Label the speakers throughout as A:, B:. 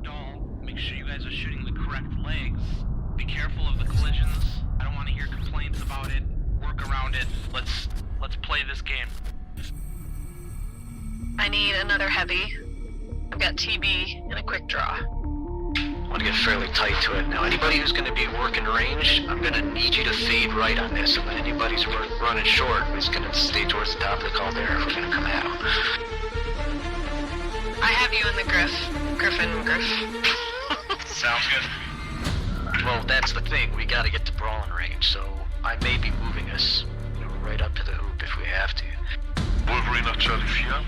A: don't, make sure you guys are shooting the correct legs. Be careful of the collisions. I don't want to hear complaints about it. Work around it. Let's play this game.
B: I need another heavy. I've got TB and a quick draw.
C: I want to get fairly tight to it. Now, anybody who's going to be working range, I'm going to need you to fade right on this. So when anybody's running short, who's going to stay towards the top of the caldera if we're going to come at them.
B: I have you in the Griff. Griffin.
A: Sounds good.
C: Well, that's the thing. We got to get to brawling range, so I may be moving us, right up to the hoop if we have to.
D: Wolverine nach Charlie 4.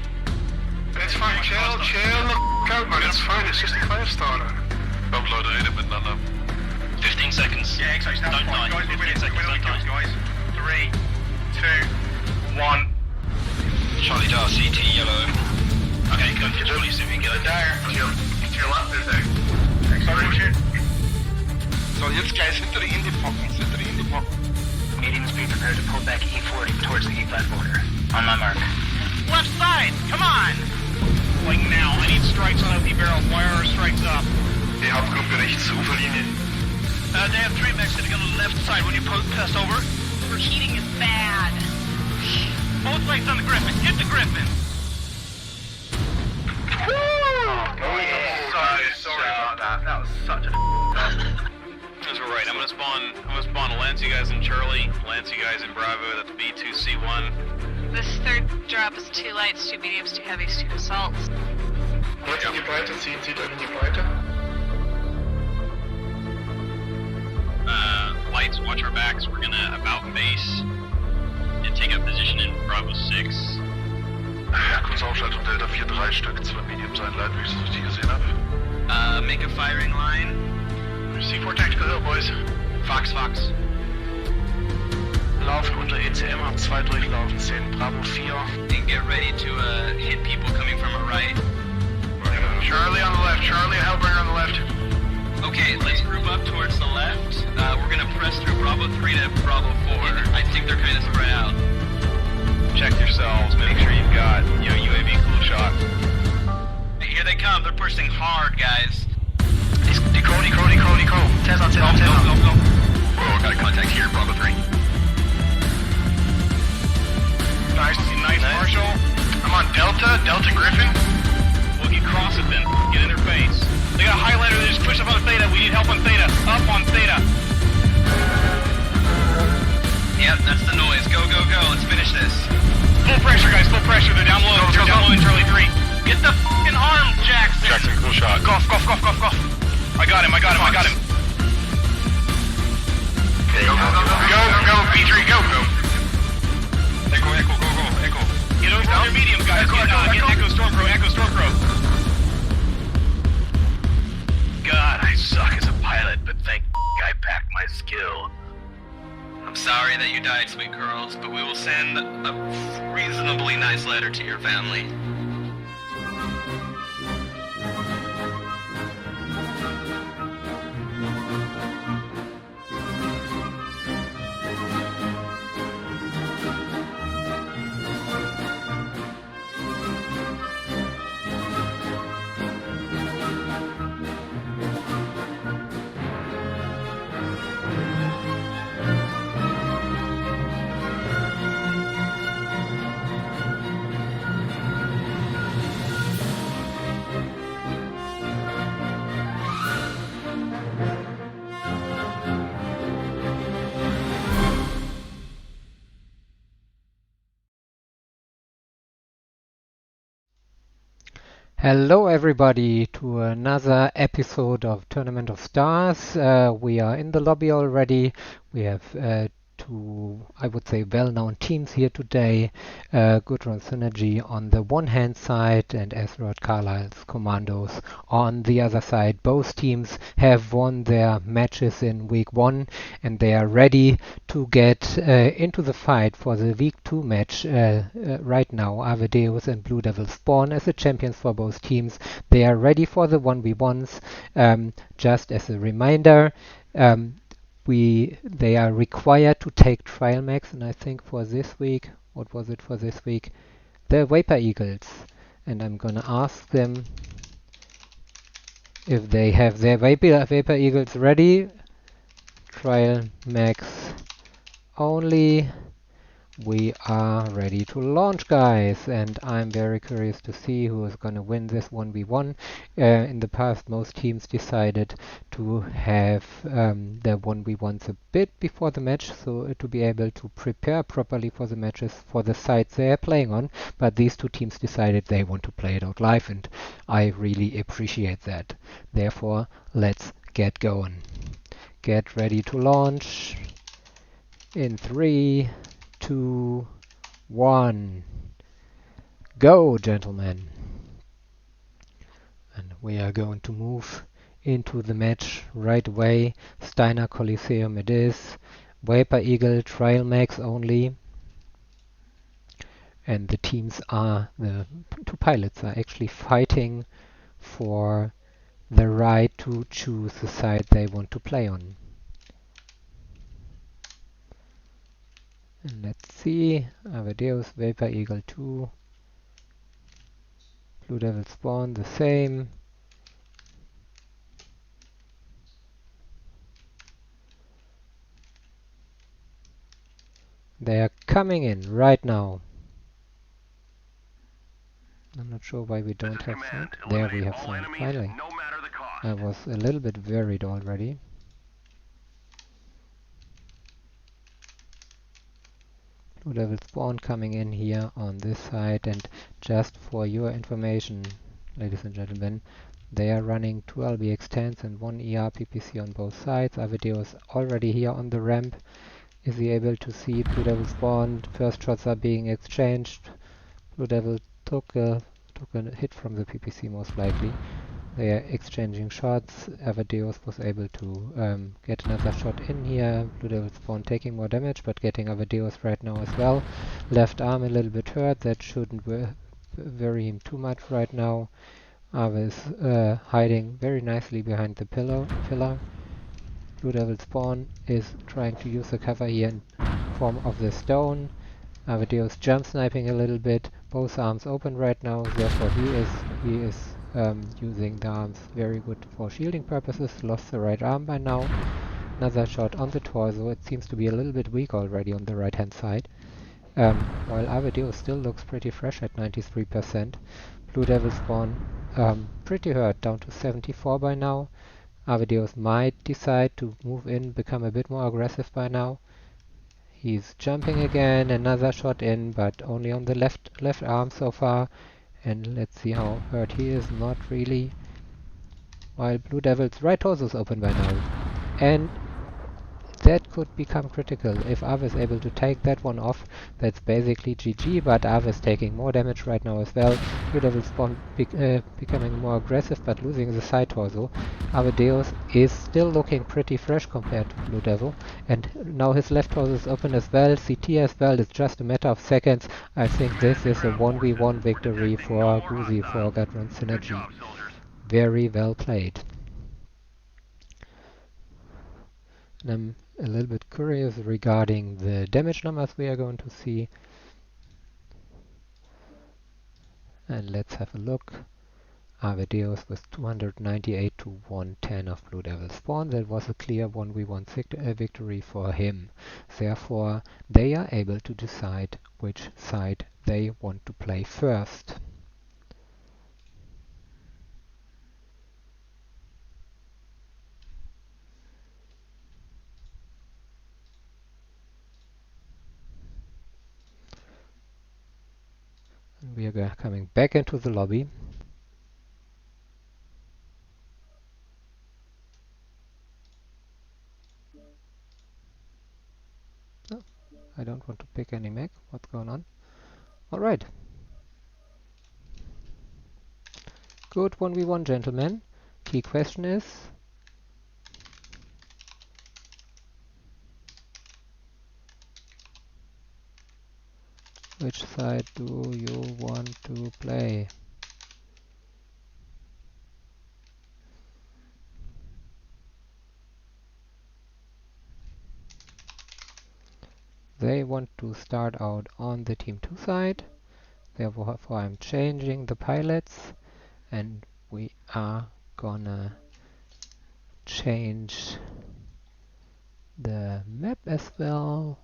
E: It's fine, chill the out, man. It's fine. It's just a 5-star.
D: Komm, Leute, redet miteinander.
A: 15 seconds.
E: Yeah, exactly.
A: Don't die.
E: Guys,
A: 15 seconds, don't die.
E: guys. 3, 2, 1.
A: Charlie Dar, CT, yellow. Okay, go for Charlie, see if we can get it.
E: There. To your left, is there. Sorry, shoot.
F: So, jetzt gleich hinter die Indie-Pocken.
C: Mediums, be prepared to pull back E40 towards the E5 border. On my mark.
A: Left side, come on! Like now, I need strikes on empty barrels. Why are our strikes up?
D: Die Hauptgruppe rechts, Uferlinie.
A: They have 3 mechs sitting on the left side when you pass over. Overheating is bad. Both legs on the Griffin. Hit the Griffin.
E: Sorry about that. That was such a
G: That's right. I'm gonna spawn Lance, you guys in Charlie, Lance, you guys in Bravo. That's B2C1.
B: This third drop is 2 lights, 2 mediums, 2 heavies, 2 assaults.
E: Jetzt in die Breite, zieht euch in die Breite.
G: Lights, watch our backs. We're gonna about base and take up position in Bravo 6.
D: Ja, kurz Aufschaltung, Delta 4, 3 Stück, 2 Mediums einleiten, wie ich es richtig gesehen habe.
A: Make a firing line.
E: C4 Tactical Hill, boys.
A: Fox.
C: Laufen unter ECM, hab 2 durchlaufen, 10 Bravo 4.
A: And get ready to hit people coming from a right.
E: Charlie on the left. Charlie, Hellbringer on the left.
A: Okay, let's group up towards the left. We're gonna press through Bravo 3 to Bravo 4. I think they're kind of spread out.
G: Check yourselves. Make sure you've got UAV cool shot.
A: Here they come. They're pushing hard, guys.
C: Deco. Tez on.
A: Go.
G: Oh, got a contact here, Bravo 3.
E: Nice, Marshall. I'm on Delta Griffin.
G: Well, you cross it then. Get in their face. They got a highlighter. They just push up on Theta. We need help on Theta. Up on Theta.
A: Yep, that's the noise. Go. Let's finish this.
G: Full pressure, guys. Full pressure. They're down low. They're down low in Charlie 3.
A: Get the fucking arm, Jackson.
G: Jackson, cool shot.
E: Golf.
G: I got him.
E: Go, B3, go.
G: Echo, go. Get over their medium, guys. Get Echo Stormcrow.
A: God, I suck as a pilot, but thank I packed my skill. I'm sorry that you died, sweet girls, but we will send a reasonably nice letter to your family.
H: Hello everybody to another episode of Tournament of Stars. We are in the lobby already. We have two, I would say, well-known teams here today. Gudrun Synergy on the one hand side and Ezrod Carlyle's Commandos on the other side. Both teams have won their matches in week 1 and they are ready to get into the fight for the week 2 match right now. Avedeus and Blue Devil spawn as the champions for both teams. They are ready for the 1v1s. Just as a reminder, they are required to take trial max, and I think for this week, what was it for this week? The Vapor Eagles. And I'm gonna ask them if they have their Vapor Eagles ready. Trial max only. We are ready to launch, guys, and I'm very curious to see who is going to win this 1v1. In the past, most teams decided to have their 1v1s a bit before the match, so to be able to prepare properly for the matches for the sites they are playing on, but these two teams decided they want to play it out live, and I really appreciate that. Therefore, let's get going. Get ready to launch in 3, 2, 1. Go, gentlemen. And we are going to move into the match right away. Steiner Coliseum it is. Vapor Eagle trial max only. And the teams are, the two pilots are actually fighting for the right to choose the side they want to play on. And let's see, Avadeus, Vapor Eagle 2, Blue Devil Spawn the same. They are coming in right now. I'm not sure why we don't have sound. There we have sound, finally. I was a little bit worried already. Blue Devil Spawn coming in here on this side, and just for your information, ladies and gentlemen, they are running 2 LBX-10s and 1 ER PPC on both sides. Avedeo is already here on the ramp. Is he able to see Blue Devil Spawn? First shots are being exchanged. Blue Devil took a hit from the PPC most likely. They are exchanging shots. Avadeus was able to get another shot in here. Blue Devil Spawn taking more damage, but getting Avadeus right now as well. Left arm a little bit hurt. That shouldn't worry him too much right now. Ava is hiding very nicely behind the pillar. Blue Devil Spawn is trying to use the cover here in form of the stone. Avadeus jump sniping a little bit. Both arms open right now, therefore he is using the arms very good for shielding purposes. Lost the right arm by now. Another shot on the torso. It seems to be a little bit weak already on the right hand side. While Avadeus still looks pretty fresh at 93%. Blue Devil Spawn pretty hurt, down to 74 by now. Avadeus might decide to move in, become a bit more aggressive by now. He's jumping again, another shot in, but only on the left arm so far. And let's see how hurt he is. Not really. While Blue Devil's right torso is open by now. And that could become critical. If Ava is able to take that one off, that's basically GG, but Ava is taking more damage right now as well. Blue Devil Spawn becoming more aggressive, but losing the side torso. Avadeus is still looking pretty fresh compared to Blue Devil, and now his left torso is open as well, CT as well. It's just a matter of seconds. I think this is a 1v1 victory for GUSY, for Gatron Synergy. Very well played. And I'm a little bit curious regarding the damage numbers we are going to see. And let's have a look. Avadeus with 298 to 110 of Blue Devil Spawn. That was a clear 1v1 victory for him. Therefore, they are able to decide which side they want to play first. And we are coming back into the lobby. Oh, I don't want to pick any mech. What's going on? Alright. Good 1v1, gentlemen. Key question is, which side do you want to play? They want to start out on the Team 2 side. Therefore I'm changing the pilots, and we are gonna change the map as well.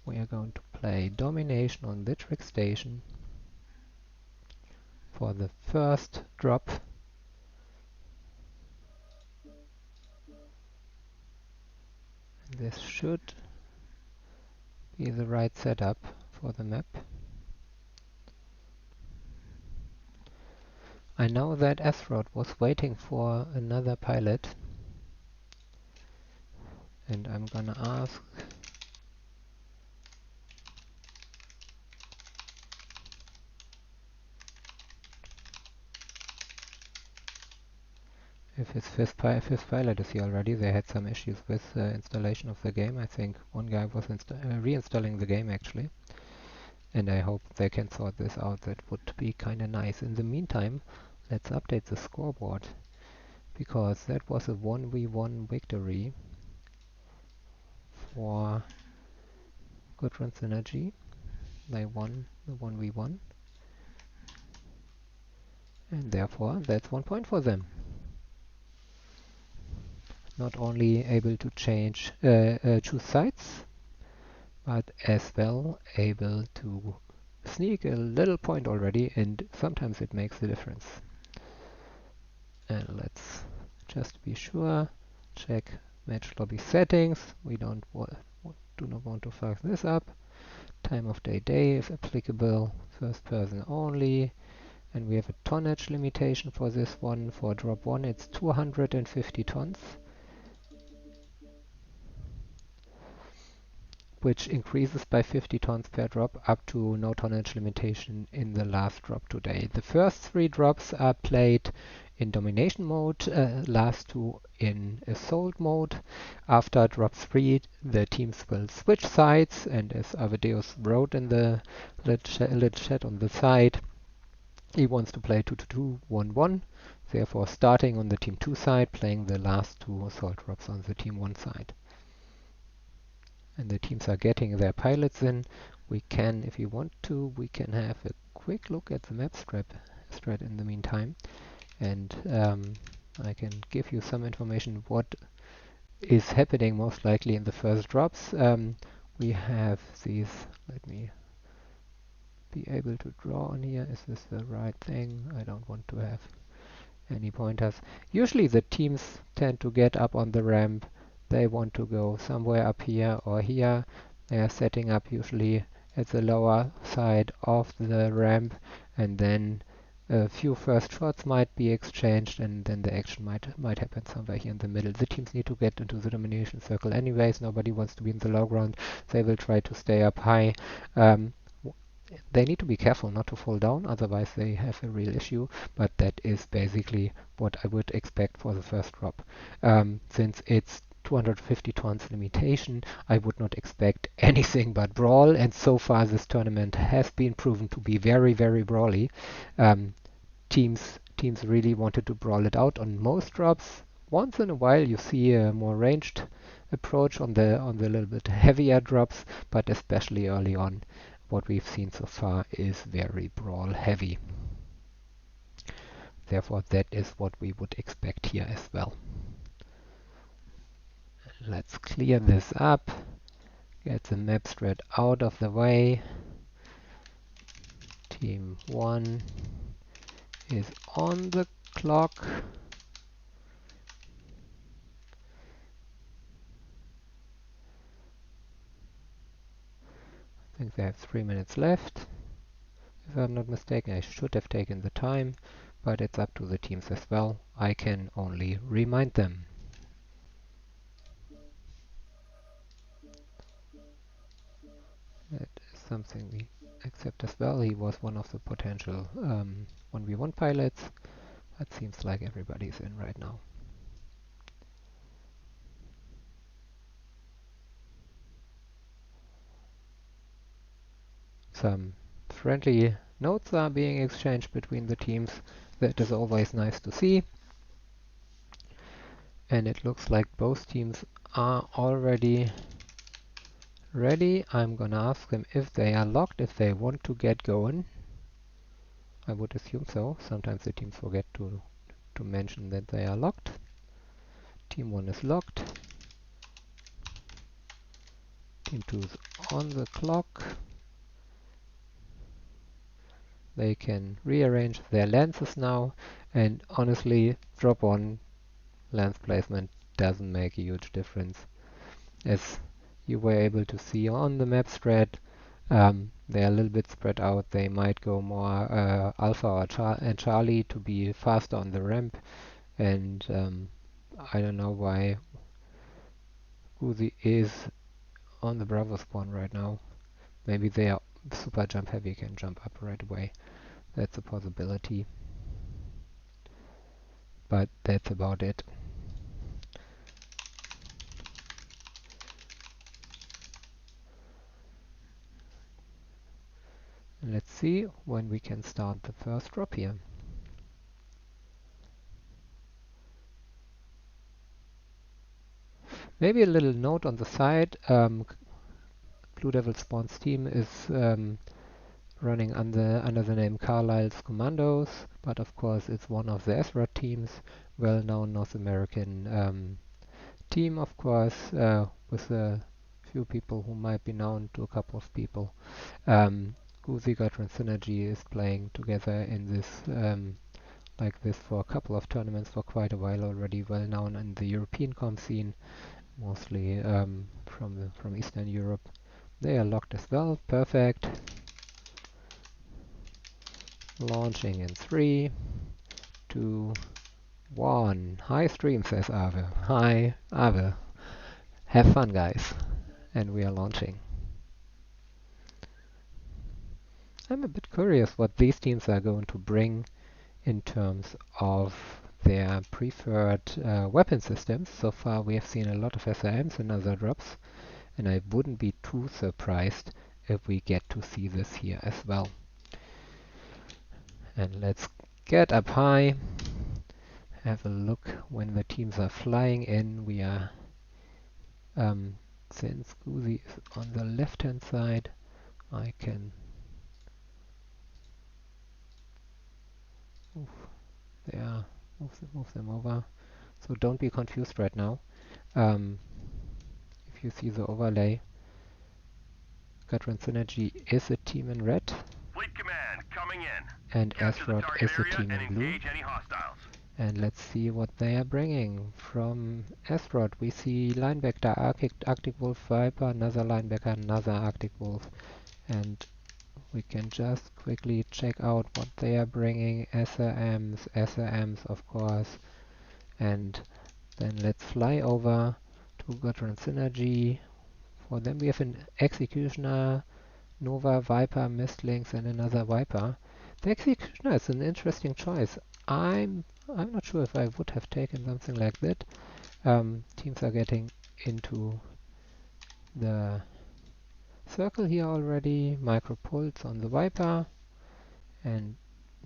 H: We are going to play Domination on the Trick Station for the first drop. This should be the right setup for the map. I know that Asteroid was waiting for another pilot, and I'm gonna ask if his fifth pilot is here already. They had some issues with installation of the game. I think one guy was reinstalling the game actually, and I hope they can sort this out. That would be kinda nice. In the meantime, let's update the scoreboard, because that was a 1v1 victory for Good Synergy. They won the 1v1, and therefore that's 1 point for them. Not only able to choose sides, but as well able to sneak a little point already, and sometimes it makes the difference. And let's just be sure, check match lobby settings. We do not want to fuck this up. Time of day if applicable, first person only, and we have a tonnage limitation for this one. For drop 1 it's 250 tons, which increases by 50 tons per drop up to no tonnage limitation in the last drop today. The first 3 drops are played in domination mode, last 2 in assault mode. After drop 3 the teams will switch sides, and as Avedeus wrote in the little chat on the side, he wants to play 2-2, 1-1, therefore starting on the team 2 side, playing the last 2 assault drops on the team 1 side. And the teams are getting their pilots in. We can, if you want to, we can have a quick look at the map spread in the meantime, and I can give you some information what is happening most likely in the first drops. We have these, let me be able to draw on here. Is this the right thing? I don't want to have any pointers. Usually the teams tend to get up on the ramp. They want to go somewhere up here or here. They are setting up usually at the lower side of the ramp, and then a few first shots might be exchanged, and then the action might happen somewhere here in the middle. The teams need to get into the domination circle anyways. Nobody wants to be in the low ground. They will try to stay up high. They need to be careful not to fall down, otherwise they have a real issue, but that is basically what I would expect for the first drop. Since it's 250 tons limitation, I would not expect anything but brawl, and so far this tournament has been proven to be very, very brawly. Teams really wanted to brawl it out on most drops. Once in a while you see a more ranged approach on the little bit heavier drops, but especially early on, what we've seen so far is very brawl heavy. Therefore that is what we would expect here as well. Let's clear this up, get the map spread out of the way. Team 1 is on the clock. I think they have 3 minutes left. If I'm not mistaken, I should have taken the time, but it's up to the teams as well. I can only remind them. That is something we accept as well. He was one of the potential 1v1 pilots, but seems like everybody's in right now. Some friendly notes are being exchanged between the teams. That is always nice to see. And it looks like both teams are already ready. I'm gonna ask them if they are locked, if they want to get going. I would assume so. Sometimes the teams forget to to mention that they are locked. Team 1 is locked. Team 2 is on the clock. They can rearrange their lances now, and honestly, drop 1 lance placement doesn't make a huge difference. As you were able to see on the map spread, they're a little bit spread out. They might go more Alpha or Charlie to be faster on the ramp, and I don't know why GUSY is on the Bravo spawn right now. Maybe they are super jump heavy, can jump up right away. That's a possibility. But that's about it. Let's see when we can start the first drop here. Maybe a little note on the side. Blue Devil Spawn's team is running under the name Carlyle's Commandos, but of course it's one of the SROT teams, well-known North American team, of course, with a few people who might be known to a couple of people. GUSY and Synergy is playing together in this like this for a couple of tournaments for quite a while already, well known in the European comp scene, mostly from Eastern Europe. They are locked as well. Perfect. Launching in 3, 2, 1. Hi stream, says Ave. Hi, Ave. Have fun, guys. And we are launching. I'm a bit curious what these teams are going to bring in terms of their preferred weapon systems. So far we have seen a lot of SRMs and other drops, and I wouldn't be too surprised if we get to see this here as well. And let's get up high, have a look when the teams are flying in. We are, since GUSY is on the left hand side, I can move them over. So don't be confused right now. If you see the overlay, Gatran Synergy is a team in red.
I: Fleet command coming in.
H: And SROT is a team in blue.
I: Any hostiles.
H: And let's see what they are bringing. From SROT we see linebacker Arctic Wolf Viper, another linebacker, another Arctic Wolf. And we can just quickly check out what they are bringing. SRMs of course. And then let's fly over to Gatran Synergy. For them we have an Executioner, Nova, Viper, Mistlings, and another Viper. The Executioner is an interesting choice. I'm not sure if I would have taken something like that. Teams are getting into the circle here already. Micropulse on the Viper, and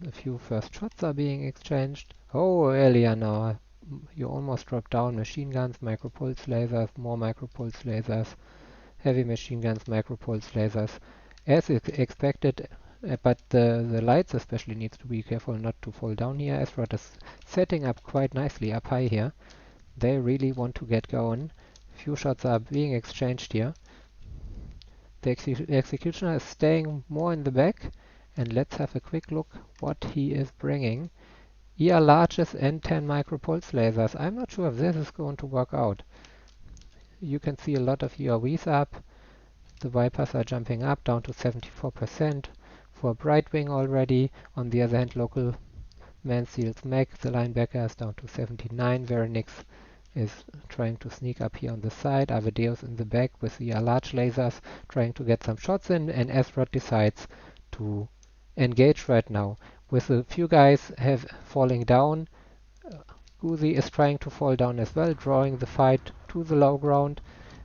H: a few first shots are being exchanged. Oh, earlier now, you almost dropped down. Machine guns, micropulse lasers, more micropulse lasers. Heavy machine guns, micropulse lasers, as expected, but the lights especially needs to be careful not to fall down here. SROT is setting up quite nicely up high here. They really want to get going. Few shots are being exchanged here. The Executioner is staying more in the back, and let's have a quick look what he is bringing. ER larges and 10 micropulse lasers. I'm not sure if this is going to work out. You can see a lot of UAVs up. The Vipers are jumping up down to 74% for Brightwing already. On the other hand, local Mansfields Meg, the linebacker, is down to 79. Veronix is trying to sneak up here on the side. Avedeus in the back with the large lasers trying to get some shots in, and SROT decides to engage right now. With a few guys falling down, GUSY is trying to fall down as well, drawing the fight to the low ground.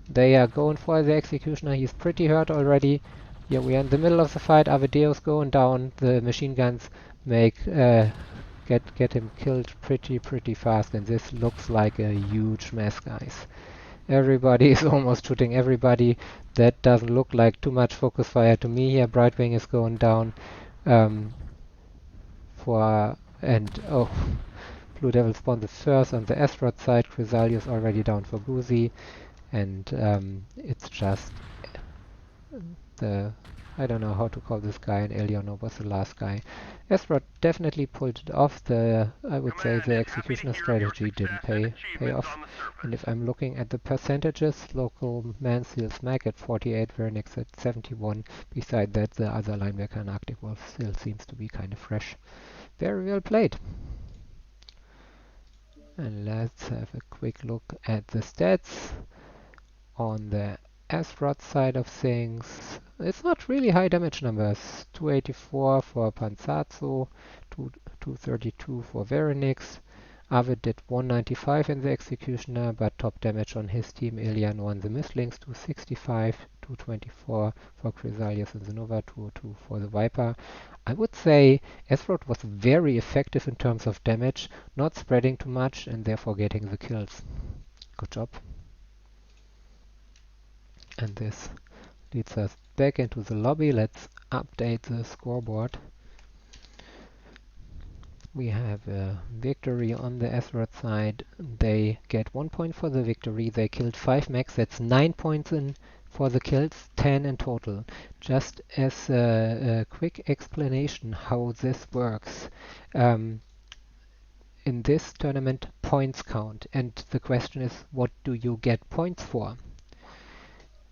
H: They are going for the Executioner. He's pretty hurt already. Here we are in the middle of the fight. Avedeus going down. The machine guns get him killed pretty fast, and this looks like a huge mess, guys. Everybody is almost shooting everybody. That doesn't look like too much focus fire to me here. Brightwing is going down. Blue Devil spawned the first on the Asteroid side. Chrysalius already down for GUSY, and it's just the... I don't know how to call this guy, and Eleanor was the last guy. Asteroid definitely pulled it off. I would say the executioner strategy didn't pay off. And if I'm looking at the percentages, local man steals Mac at 48, Vernix at 71. Beside that, the other linebacker and Arctic Wolf still seems to be kind of fresh. Very well played. And let's have a quick look at the stats. On the Asteroid side of things, it's not really high damage numbers. 284 for Panzazzo, 232 for Vernix. Arvid did 195 in the Executioner, but top damage on his team. Ilian won the Misslings, 265, 224 for Chrysalius and the Nova, 202 for the Viper. I would say Asteroid was very effective in terms of damage, not spreading too much and therefore getting the kills. Good job. And this leads us back into the lobby. Let's update the scoreboard. We have a victory on the Asteroid side. They get 1 point for the victory. They killed 5 mechs. That's 9 points in for the kills, 10 in total. Just as a quick explanation how this works. In this tournament, points count. And the question is, what do you get points for?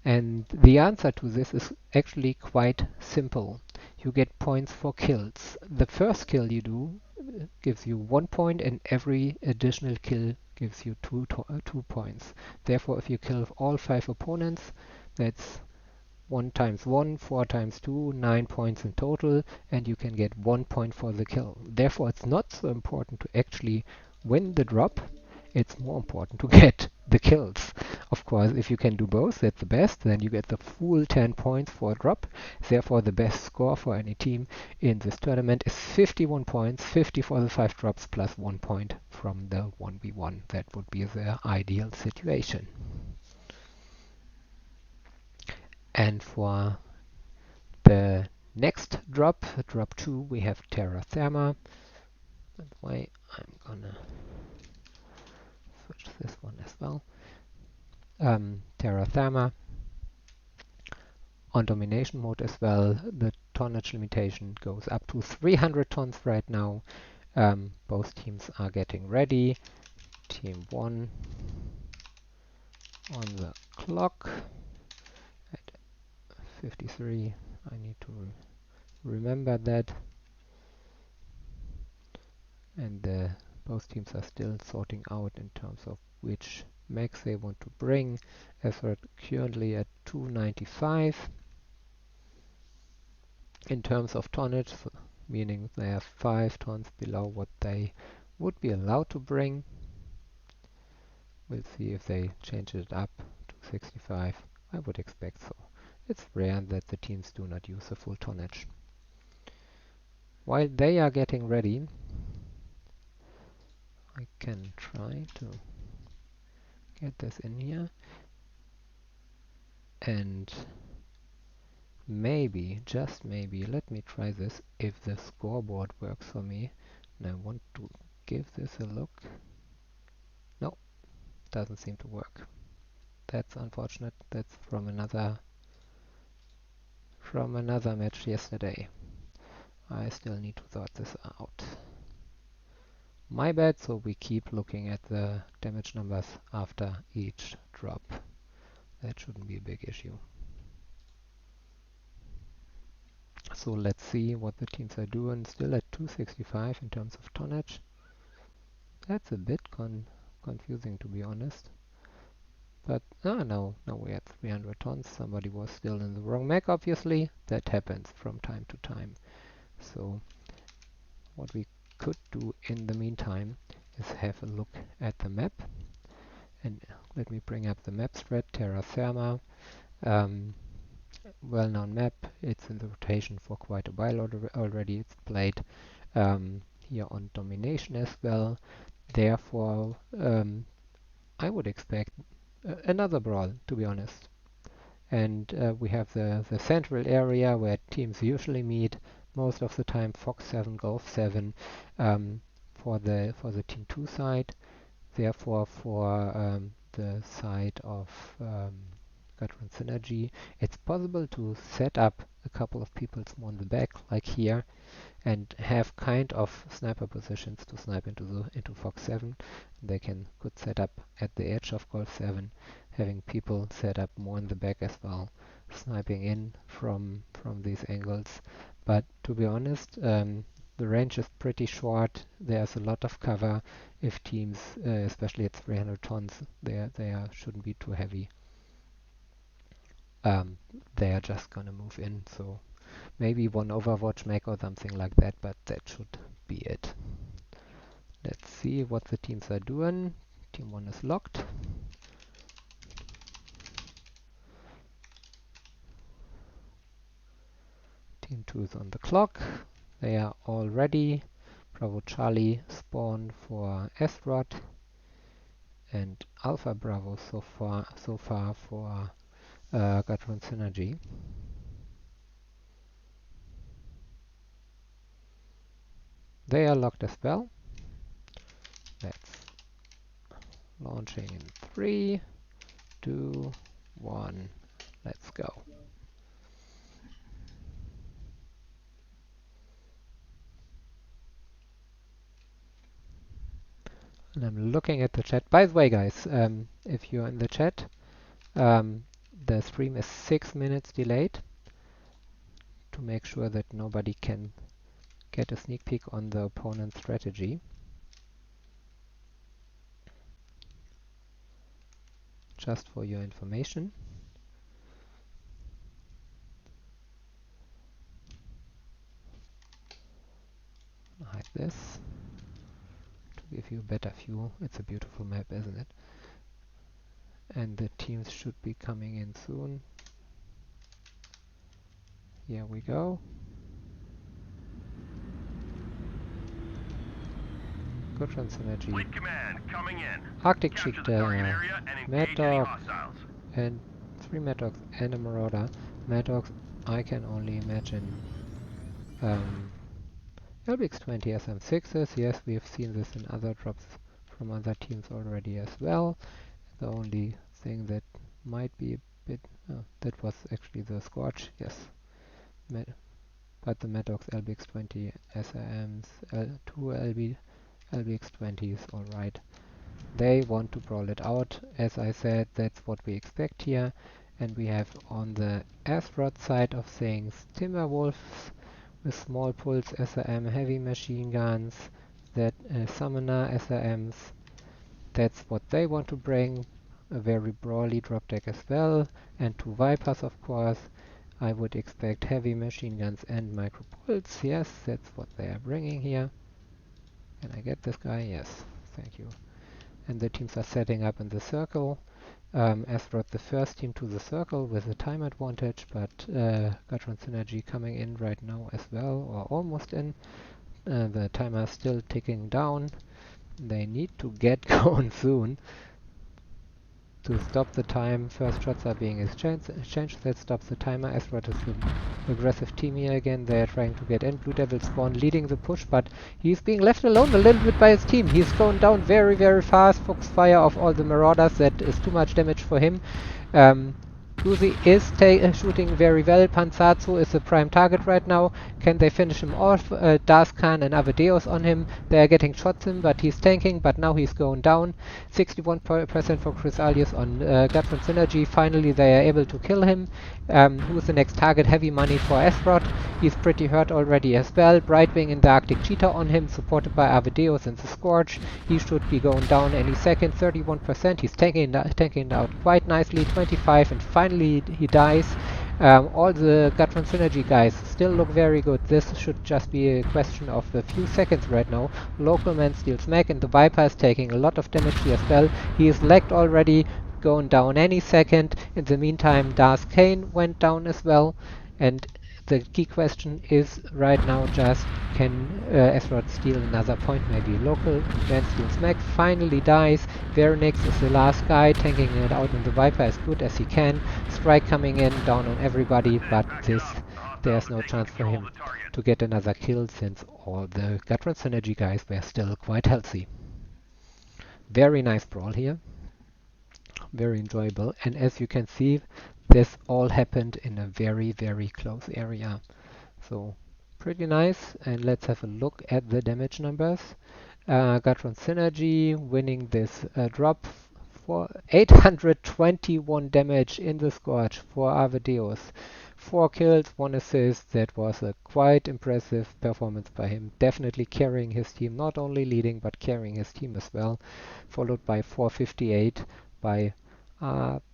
H: And the answer to this is actually quite simple. You get points for kills. The first kill you do gives you 1 point, and every additional kill gives you 2 points. Therefore, if you kill all 5 opponents, that's 1 times 1, 4 times 2, 9 points in total, and you can get 1 point for the kill. Therefore, it's not so important to actually win the drop. It's more important to get the kills. Of course, if you can do both, that's the best. Then you get the full 10 points for a drop. Therefore, the best score for any team in this tournament is 51 points, 50 for the 5 drops plus 1 point from the 1v1. That would be the ideal situation. And for the next drop, drop 2, we have Terra Therma. That's why I'm gonna switch this one as well. Terra Therma on domination mode as well. The tonnage limitation goes up to 300 tons right now. Both teams are getting ready. Team 1 on the clock at 53. I need to remember that. And both teams are still sorting out in terms of which mechs they want to bring. As we're currently at 295 in terms of tonnage, meaning they are 5 tons below what they would be allowed to bring. We'll see if they change it up to 65. I would expect so. It's rare that the teams do not use the full tonnage. While they are getting ready, I can try to get this in here, and maybe, just maybe, let me try this if the scoreboard works for me. And I want to give this a look. No, doesn't seem to work. That's unfortunate. That's from another match yesterday. I still need to sort this out. My bad, so we keep looking at the damage numbers after each drop. That shouldn't be a big issue. So let's see what the teams are doing. Still at 265 in terms of tonnage. That's a bit confusing, to be honest. But no, we had 300 tons. Somebody was still in the wrong mech, obviously. That happens from time to time. So what we could do in the meantime is have a look at the map. And let me bring up the map spread. Terra Therma. Well-known map. It's in the rotation for quite a while already. It's played here on domination as well. Therefore, I would expect another brawl, to be honest. And we have the central area where teams usually meet. Most of the time Fox 7, Golf 7. for the Team 2 side. Therefore, for the side of Veteran Synergy, it's possible to set up a couple of people more in the back, like here, and have kind of sniper positions to snipe into Fox 7. They could set up at the edge of Golf 7, having people set up more in the back as well, sniping in from these angles. But to be honest, the range is pretty short. There's a lot of cover. If teams, especially at 300 tons, they shouldn't be too heavy. They are just gonna move in. So maybe one Overwatch make or something like that, but that should be it. Let's see what the teams are doing. Team 1 is locked. Team 2 is on the clock. They are all ready. Bravo Charlie spawn for Astrod, and Alpha Bravo so far for Veteran Synergy. They are locked as well. That's launching in 3, 2, 1. Let's go. And I'm looking at the chat. By the way, guys, if you're in the chat, the stream is 6 minutes delayed to make sure that nobody can get a sneak peek on the opponent's strategy. Just for your information. Hide this to give you a better view. It's a beautiful map, isn't it? And the teams should be coming in soon. Here we go. Good run synergy.
I: Fleet command coming in.
H: Arctic
I: Capture the
H: Cheetah,
I: target area and
H: Mad
I: engage any
H: Dog,
I: hostiles.
H: and 3 Mad Dogs and a Marauder. Mad Dogs, I can only imagine. LBX-20 SM6s, yes, we have seen this in other drops from other teams already as well. The only thing that might be a bit... that was actually the Scorch, yes. But the Mad Dogs LBX-20 SRMs, 2 LBX-20s, alright. They want to brawl it out. As I said, that's what we expect here. And we have on the Astrod side of things Timberwolves with small pulse SRM heavy machine guns, that Summoner SRMs. That's what they want to bring. A very brawly drop deck as well. And 2 Vipers, of course. I would expect heavy machine guns and micro pulse. Yes, that's what they are bringing here. Can I get this guy? Yes, thank you. And the teams are setting up in the circle. Astrod the first team to the circle with a time advantage, but Veteran Synergy coming in right now as well, or almost in. The timer is still ticking down. They need to get going soon to stop the time. First shots are being exchanged. That stops the timer. Astrod is the aggressive team here again. They are trying to get in. Blue Devil spawn leading the push, but he's being left alone a little bit by his team. He's going down very, very fast. Foxfire of all the Marauders. That is too much damage for him. GUSY is shooting very well. Panzatsu is the prime target right now. Can they finish him off? Daskan and Avedeus on him. They are getting shots in, but he's tanking, but now he's going down. 61% for Chrysalius on Veteran Synergy. Finally, they are able to kill him. Who's the next target? Heavy money for Astrod. He's pretty hurt already as well. Brightwing and the Arctic Cheetah on him, supported by Avedeus and the Scorch. He should be going down any second. 31%. He's tanking it out quite nicely. 25, and finally he dies. All the Veteran Synergy guys still look very good. This should just be a question of a few seconds right now. Local man steals Mac, and the Viper is taking a lot of damage here as well. He is lagged already, going down any second. In the meantime, Darth Kane went down as well. And the key question is right now just, can Astrod steal another point? Maybe local man steals Mac, finally dies. Veronix is the last guy, tanking it out in the Viper as good as he can. Strike coming in, down on everybody, but there's no chance for him to get another kill since all the Gatron Synergy guys were still quite healthy. Very nice brawl here. Very enjoyable. And as you can see, this all happened in a very, very close area. So pretty nice. And let's have a look at the damage numbers. Gatron Synergy winning this drop for 821 damage in the Scorch for Avedeus. 4 kills, 1 assist. That was a quite impressive performance by him. Definitely carrying his team, not only leading but carrying his team as well. Followed by 458 by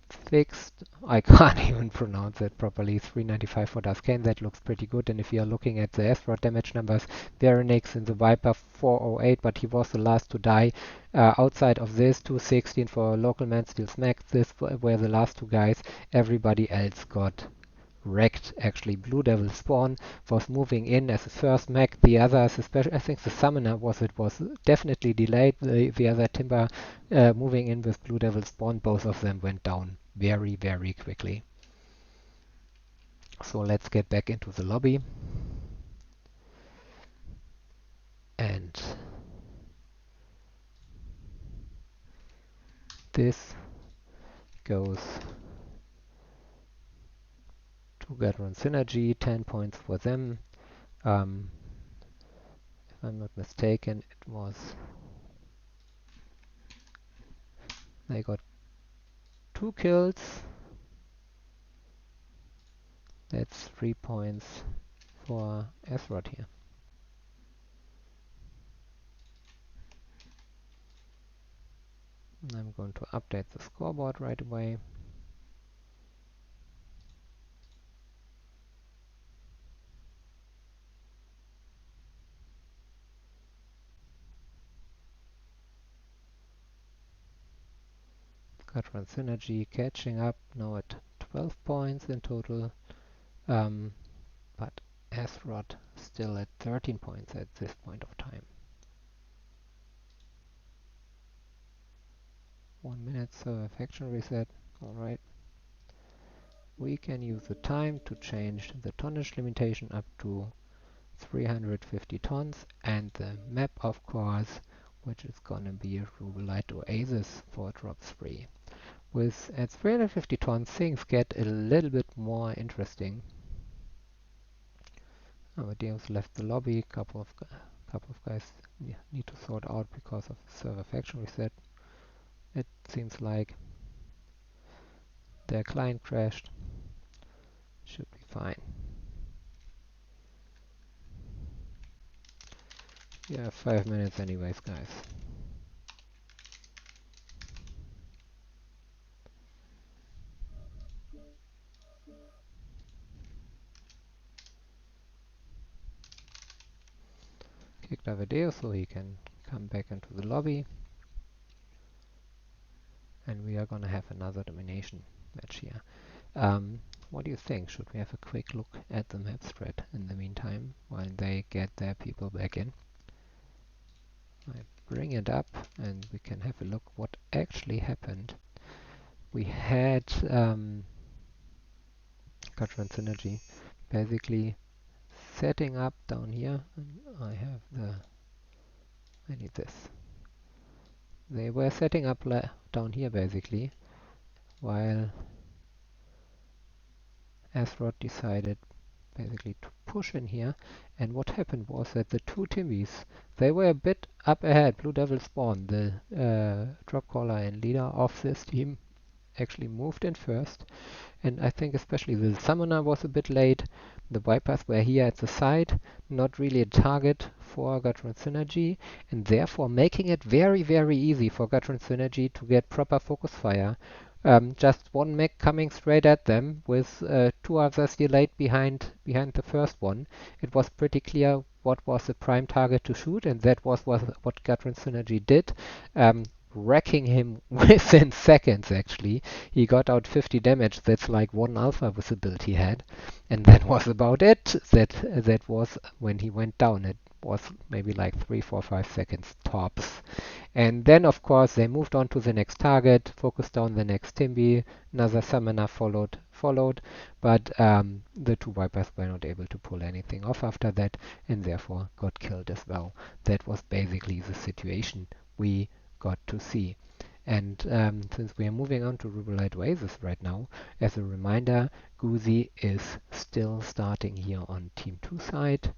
H: fixed, I can't even pronounce it properly, 395 for Dasken. That looks pretty good. And if you are looking at the Asteroid damage numbers, Veronix in the Viper 408, but he was the last to die. Outside of this, 216 for Local Man Steel Smack. This were the last two guys. Everybody else got wrecked. Actually, Blue Devil Spawn was moving in as the first mech. The others, especially I think the Summoner was definitely delayed. The other Timber moving in with Blue Devil Spawn, both of them went down very, very quickly. So let's get back into the lobby. And this goes to Gatron Synergy, 10 points for them. If I'm not mistaken, it was... They got 2 kills. That's 3 points for Ezrod here. I'm going to update the scoreboard right away. Gatron Synergy catching up now at 12 points in total, but Ezrod still at 13 points at this point of time. 1 minute server faction reset. Alright. We can use the time to change the tonnage limitation up to 350 tons and the map, of course, which is gonna be Rubelite Oasis for drop 3. With at 350 tons, things get a little bit more interesting. Amadeus left the lobby. Couple of guys need to sort out because of the server faction reset. It seems like their client crashed. Should be fine. Yeah, 5 minutes anyways, guys. Kicked a video so he can come back into the lobby. And we are gonna have another domination match here. What do you think? Should we have a quick look at the map spread in the meantime while they get their people back in? I bring it up and we can have a look what actually happened. We had Gatron Synergy basically setting up down here, and I need this. They were setting up down here basically, while Ezrod decided basically to push in here, and what happened was that the two Timbys, they were a bit up ahead. Blue Devil Spawn, the drop caller and leader of this team, actually moved in first, and I think especially the Summoner was a bit late. The Vipers were here at the side, not really a target for Gatron Synergy, and therefore making it very, very easy for Gatron Synergy to get proper focus fire. Just one mech coming straight at them with 2 others delayed behind the first one. It was pretty clear what was the prime target to shoot, and that was what Gatron Synergy did. Wrecking him within seconds actually. He got out 50 damage, that's like 1 alpha with the build he had. And that was about it. That was when he went down. It was maybe like 3, 4, 5 seconds tops. And then of course they moved on to the next target, focused on the next Timby, another summoner followed, but the two Vipers were not able to pull anything off after that and therefore got killed as well. That was basically the situation we got to see. And since we are moving on to Rubelite Oasis right now, as a reminder, GUSY is still starting here on Team 2 side.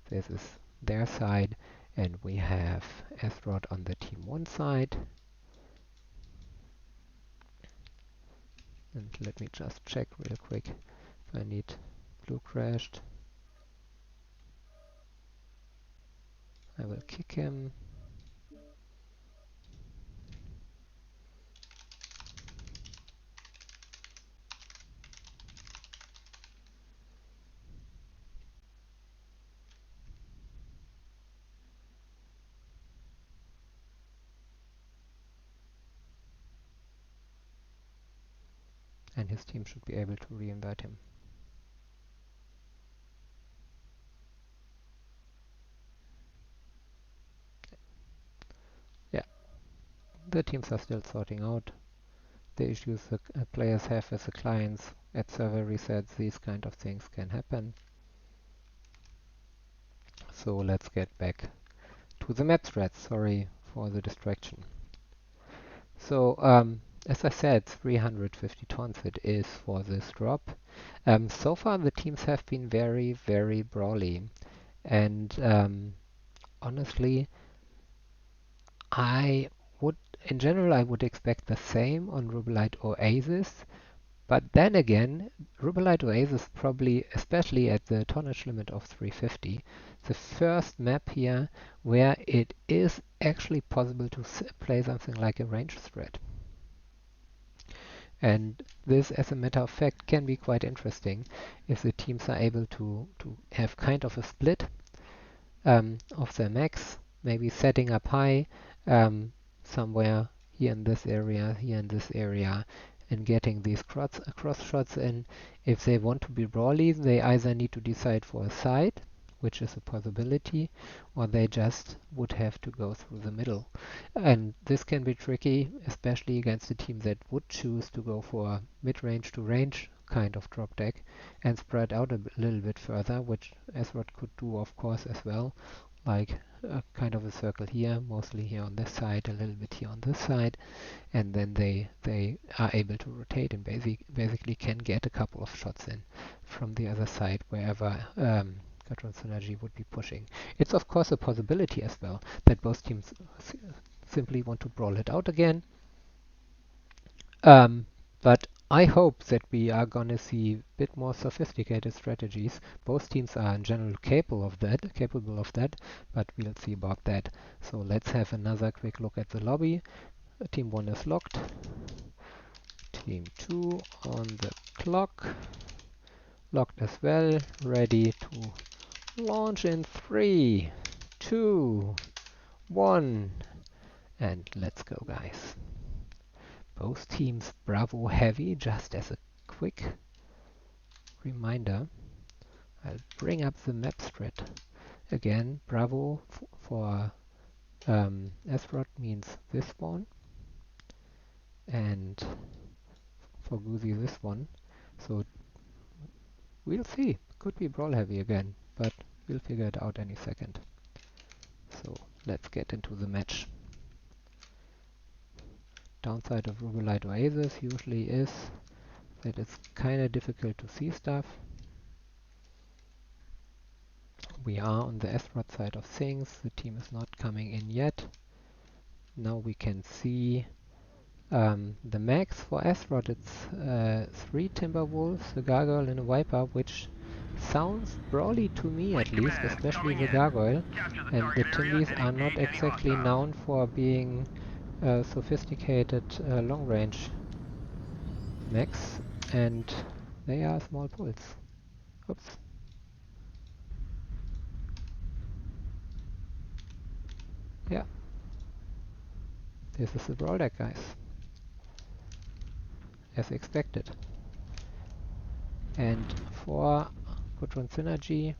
H: This is their side, and we have Azeroth on the Team 1 side. And let me just check real quick if I need blue crashed. I will kick him. And his team should be able to re-invite him. Yeah, the teams are still sorting out the issues the players have with the clients at server resets. These kind of things can happen. So let's get back to the map threads. Sorry for the distraction. So as I said, 350 tons it is for this drop. So far the teams have been very, very brawly, and honestly, in general I would expect the same on Rubelite Oasis, but then again, Rubelite Oasis probably, especially at the tonnage limit of 350, the first map here where it is actually possible to play something like a range threat. And this, as a matter of fact, can be quite interesting if the teams are able to have kind of a split of their max, maybe setting up high somewhere here in this area, here in this area, and getting these cross shots in. If they want to be brawly, they either need to decide for a side, which is a possibility, or they just would have to go through the middle. And this can be tricky, especially against a team that would choose to go for a mid-range to range kind of drop deck and spread out a little bit further, which Azeroth could do, of course, as well, like kind of a circle here, mostly here on this side, a little bit here on this side, and then they are able to rotate and basically can get a couple of shots in from the other side wherever Gatron Synergy would be pushing. It's of course a possibility as well that both teams simply want to brawl it out again. But I hope that we are gonna see a bit more sophisticated strategies. Both teams are in general capable of that, but we'll see about that. So let's have another quick look at the lobby. Team 1 is locked. Team 2 on the clock. Locked as well. Ready to launch in 3, 2, 1. And let's go, guys. Both teams Bravo heavy, just as a quick reminder. I'll bring up the map spread again. Bravo for Azeroth means this one, and for GUSY this one. So we'll see. Could be brawl heavy again, but we'll figure it out any second. So let's get into the match. Downside of Rubelite Oasis usually is that it's kinda difficult to see stuff. We are on the Azeroth side of things. The team is not coming in yet. Now we can see the max for Azeroth. It's 3 Timberwolves, a Gargoyle and a Viper, which sounds brawly to me at least, especially the Gargoyle. And the Timbys are not exactly known for being sophisticated long-range mechs, and they are small pulls. Oops. Yeah. This is the brawl deck, guys. As expected. And for Gatron Synergy,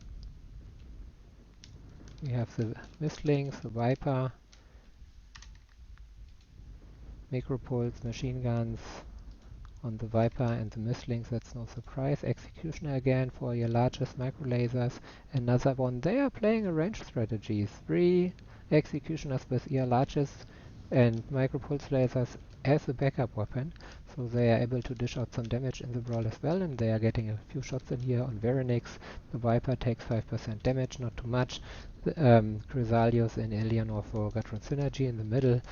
H: We have the Mistlings, the Viper, Micropulse, machine guns on the Viper and the Mistlings, that's no surprise. Executioner again for your largest micro lasers. Another one. They are playing a range strategy. 3 executioners with ear largest and micropulse lasers as a backup weapon. So they are able to dish out some damage in the brawl as well, and they are getting a few shots in here on Veronix. The Viper takes 5% damage, not too much. Chrysalius and Eleanor for Gatron Synergy in the middle,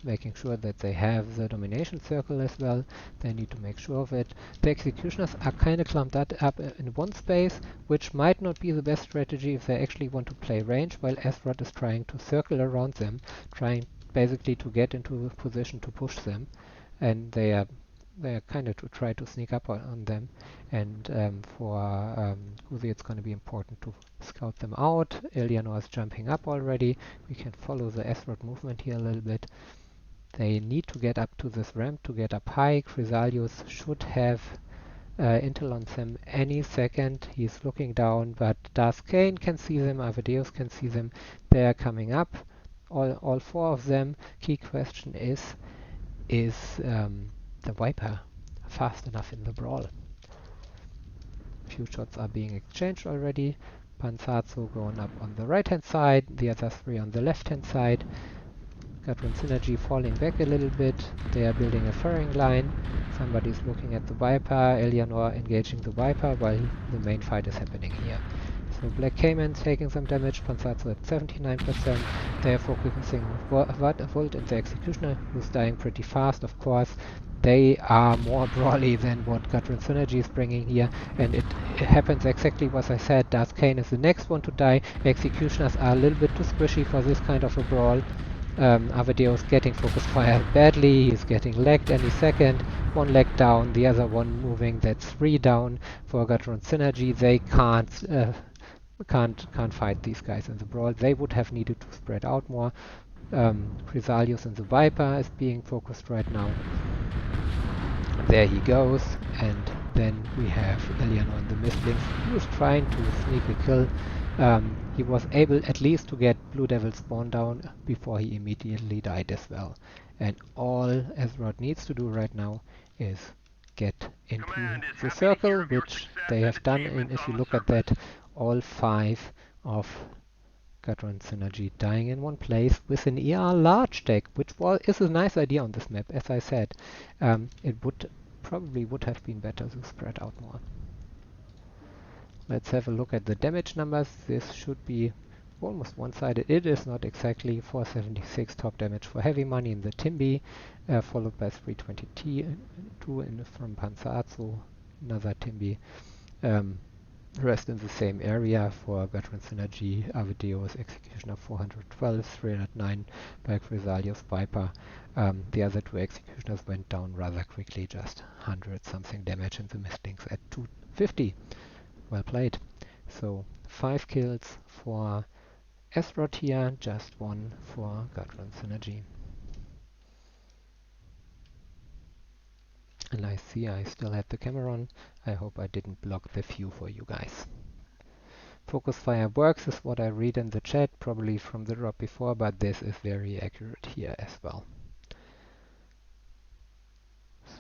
H: making sure that they have the domination circle as well. They need to make sure of it. The executioners are kind of clumped up in one space, which might not be the best strategy if they actually want to play range, while Azeroth is trying to circle around them, trying basically to get into a position to push them, and they are kind of to try to sneak up on them. And for GUSY, it's going to be important to scout them out. Eleanor is jumping up already. We can follow the Azeroth movement here a little bit. They need to get up to this ramp to get up high. Chrysalius should have intel on them any second. He's looking down, but Darskane can see them, Avadeus can see them. They are coming up, all 4 of them. Key question is the Viper fast enough in the brawl? Few shots are being exchanged already. Panzazzo going up on the right hand side, the other 3 on the left hand side. Gatron Synergy falling back a little bit. They are building a firing line. Somebody's looking at the Viper. Eleanor engaging the Viper while the main fight is happening here. So Black Cayman taking some damage. Panzazzo at 79%. They are focusing Volt and the Executioner, who's dying pretty fast, of course. They are more brawly than what Gatron Synergy is bringing here, and it happens exactly what I said. Darskane is the next one to die. Executioners are a little bit too squishy for this kind of a brawl. Avadeus getting focus fire badly, he's getting legged any second. 1 leg down, the other one moving, that's 3 down for Gatron Synergy. They can't fight these guys in the brawl. They would have needed to spread out more. Chrysalius and the Viper is being focused right now. There he goes, and then we have Eleanor and the Mistlings, who is trying to sneak a kill. He was able at least to get Blue Devil spawn down before he immediately died as well. And all Azeroth needs to do right now is get into the circle, which they have done, and if you look at that, all 5 of Gatron Synergy dying in one place with an ER large deck, which is a nice idea on this map, as I said. It probably would have been better to spread out more. Let's have a look at the damage numbers. This should be almost one-sided. It is not exactly. 476 top damage for heavy money in the Timby, followed by 322 from Panzazzo, another Timby. The rest in the same area for Gatron Synergy, Avadeus, Executioner 412, 309 by Chrysalius Viper. The other 2 Executioners went down rather quickly, just 100 something damage, and the Mistlings at 250. Well played. So 5 kills for Azeroth here, just 1 for Gatron Synergy. And I see I still have the camera on. I hope I didn't block the view for you guys. Focus fire works is what I read in the chat, probably from the drop before, but this is very accurate here as well.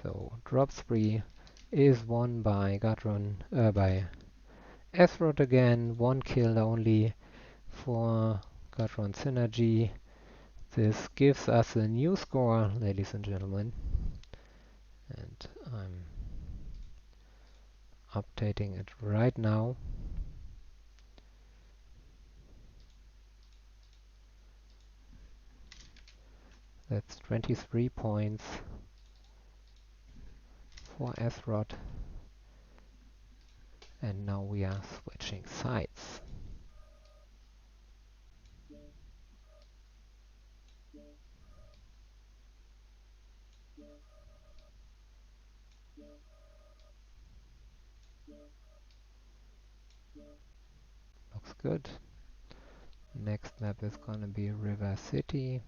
H: So drop 3 is won by by Azeroth again. 1 kill only for Gatron Synergy. This gives us a new score, ladies and gentlemen. And I'm updating it right now. That's 23 points for Azeroth. And now we are switching sides. Looks good. Next map is gonna be River City.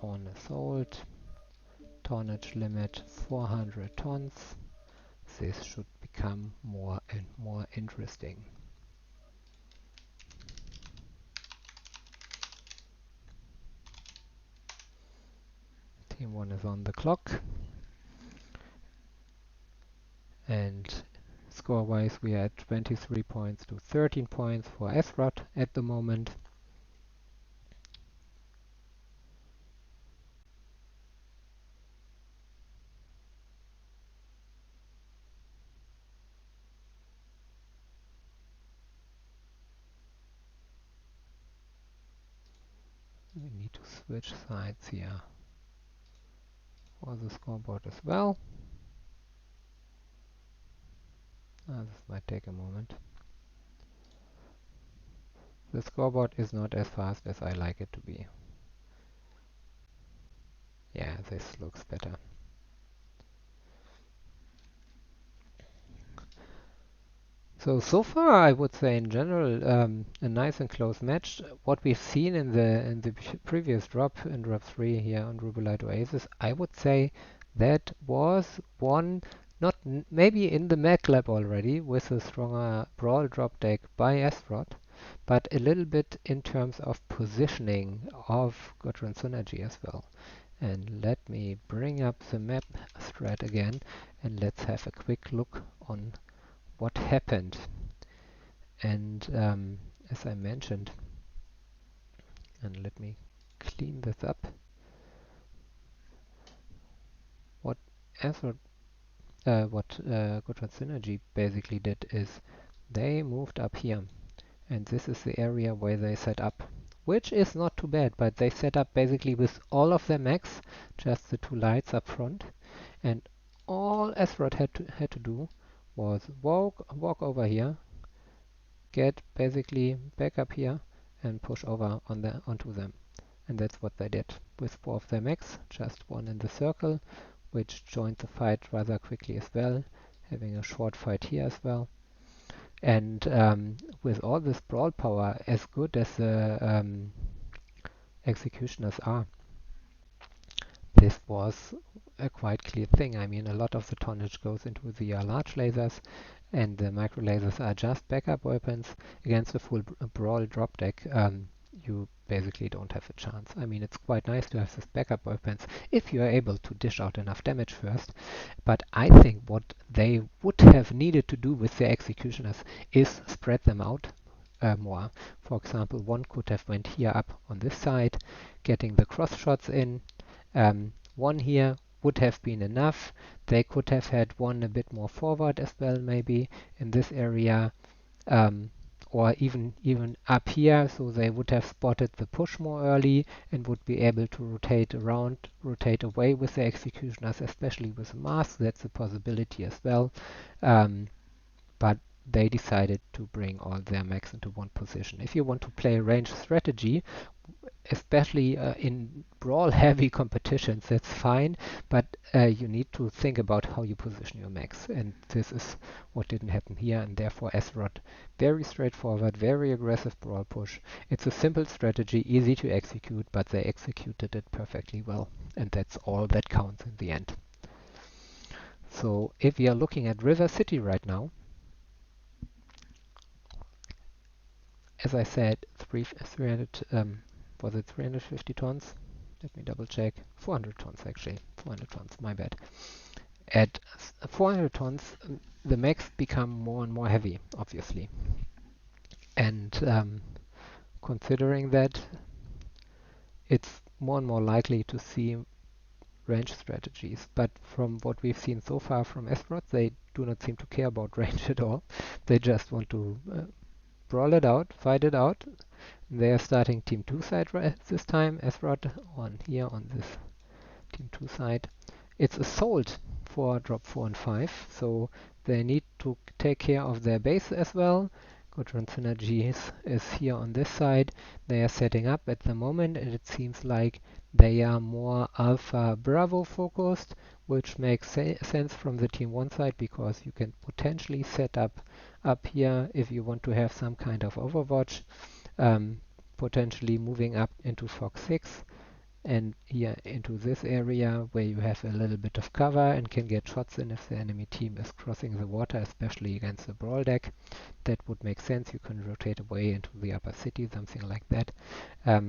H: On assault. Tonnage limit 400 tons. this should become more and more interesting. Team 1 is on the clock, and score-wise we are at 23 points to 13 points for Esrod at the moment. We need to switch sides here for the scoreboard as well. This might take a moment. The scoreboard is not as fast as I like it to be. Yeah, this looks better. So far, I would say in general, a nice and close match. What we've seen in the previous drop, in drop 3 here on Rubelite Oasis, I would say that was one, not maybe in the Mac lab already, with a stronger Brawl drop deck by Esrod, but a little bit in terms of positioning of Gudrun Synergy as well. And let me bring up the map thread again, and let's have a quick look on what happened. And as I mentioned, and let me clean this up, what Gudrun Synergy basically did is they moved up here, and this is the area where they set up, which is not too bad, but they set up basically with all of their mechs, just the 2 lights up front, and all Esrod had to do was walk over here, get basically back up here, and push over onto them. And that's what they did with 4 of their mechs, just 1 in the circle, which joined the fight rather quickly as well, having a short fight here as well. And with all this brawl power, as good as the executioners are, this was a quite clear thing. I mean, a lot of the tonnage goes into the large lasers, and the micro lasers are just backup weapons. Against a full brawl drop deck, you basically don't have a chance. I mean, it's quite nice to have these backup weapons if you are able to dish out enough damage first, but I think what they would have needed to do with their executioners is spread them out more. For example, one could have went here up on this side, getting the cross shots in. One here would have been enough. They could have had one a bit more forward as well, maybe in this area, or even up here, so they would have spotted the push more early and would be able to rotate around, rotate away with the executioners, especially with a mask. That's a possibility as well. But they decided to bring all their mechs into one position. If you want to play a range strategy, especially in brawl-heavy competitions, that's fine, but you need to think about how you position your mechs, and this is what didn't happen here, and therefore Esrod, very straightforward, very aggressive brawl push. It's a simple strategy, easy to execute, but they executed it perfectly well, and that's all that counts in the end. So if we are looking at River City right now, as I said, 300 was it 350 tons? Let me double check. 400 tons actually. 400 tons, my bad. At 400 tons, the mechs become more and more heavy, obviously. And considering that, it's more and more likely to see range strategies. But from what we've seen so far from Esrod, they do not seem to care about range at all. They just want to brawl it out, fight it out. They are starting Team 2 side this time, Esrod on here on this Team 2 side. It's Assault for drop 4 and 5, so they need to take care of their base as well. Gudrun Synergy is here on this side. They are setting up at the moment, and it seems like they are more Alpha Bravo focused, which makes sense from the Team 1 side, because you can potentially set up here if you want to have some kind of Overwatch, potentially moving up into Fox 6 and here into this area where you have a little bit of cover and can get shots in if the enemy team is crossing the water, especially against the brawl deck. That would make sense. You can rotate away into the upper city, something like that.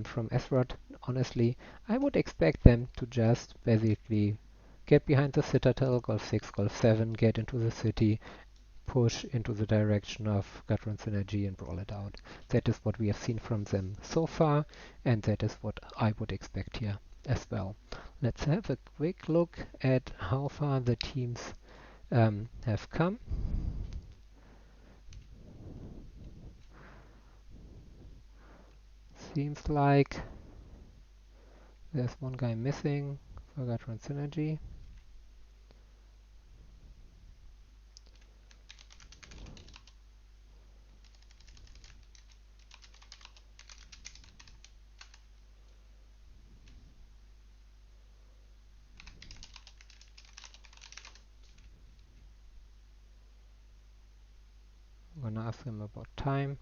H: From Esrod, honestly, I would expect them to just basically get behind the citadel, Golf 6, Golf 7, get into the city, push into the direction of Gatron Synergy and brawl it out. That is what we have seen from them so far, and that is what I would expect here as well. Let's have a quick look at how far the teams have come. Seems like there's one guy missing for Gatron Synergy. I'm gonna ask him about time.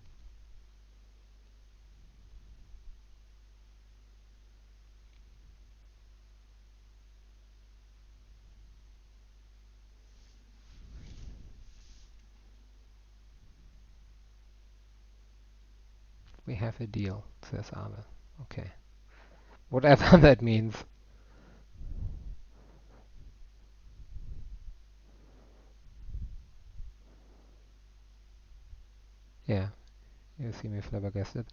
H: We have a deal, says Abel. Okay. Whatever that means. Yeah, you see me flabbergasted.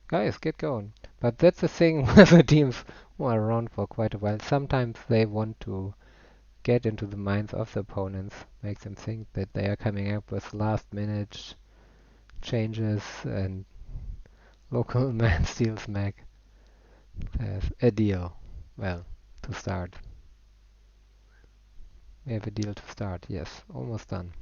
H: Guys, get going. But that's the thing with the teams who are around for quite a while. Sometimes they want to get into the minds of the opponents, make them think that they are coming up with last minute changes and local man steals mag. There's a deal. Well, to start. We have a deal to start, yes. Almost done.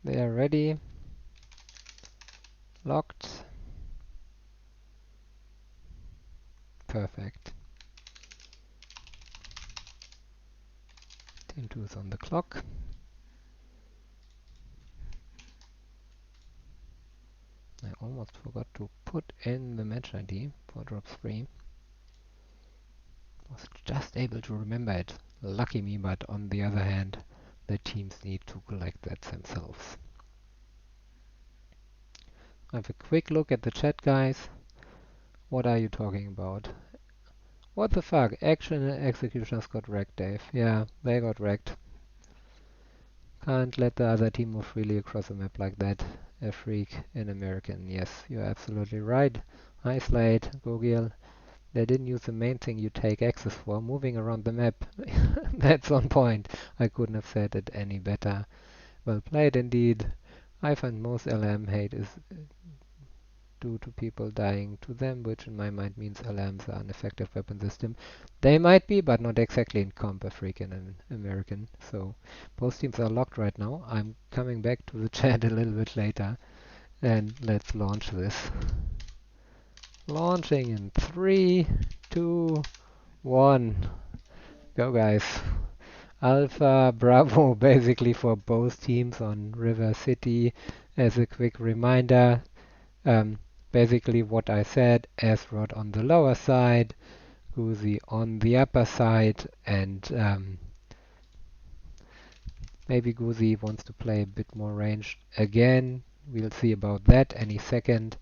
H: They are ready. Locked. Perfect. Team 2 is on the clock. I almost forgot to put in the match ID for drop 3. Was just able to remember it. Lucky me, but on the other hand, the teams need to collect that themselves. Have a quick look at the chat, guys. What are you talking about? What the fuck? Action and executioners got wrecked, Dave. Yeah, they got wrecked. Can't let the other team move freely across a map like that. A freak in American. Yes, you're absolutely right. Hi Slade, Gogil. They didn't use the main thing you take access for, moving around the map. That's on point. I couldn't have said it any better. Well played indeed. I find most LM hate is due to people dying to them, which in my mind means LMs are an effective weapon system. They might be, but not exactly in comp, a freaking an American. So both teams are locked right now. I'm coming back to the chat a little bit later, and let's launch this. Launching in 3, 2, 1. Go guys. Alpha, Bravo, basically for both teams on River City. As a quick reminder, basically what I said, Asrod on the lower side, GUSY on the upper side, and maybe GUSY wants to play a bit more ranged again. We'll see about that any second.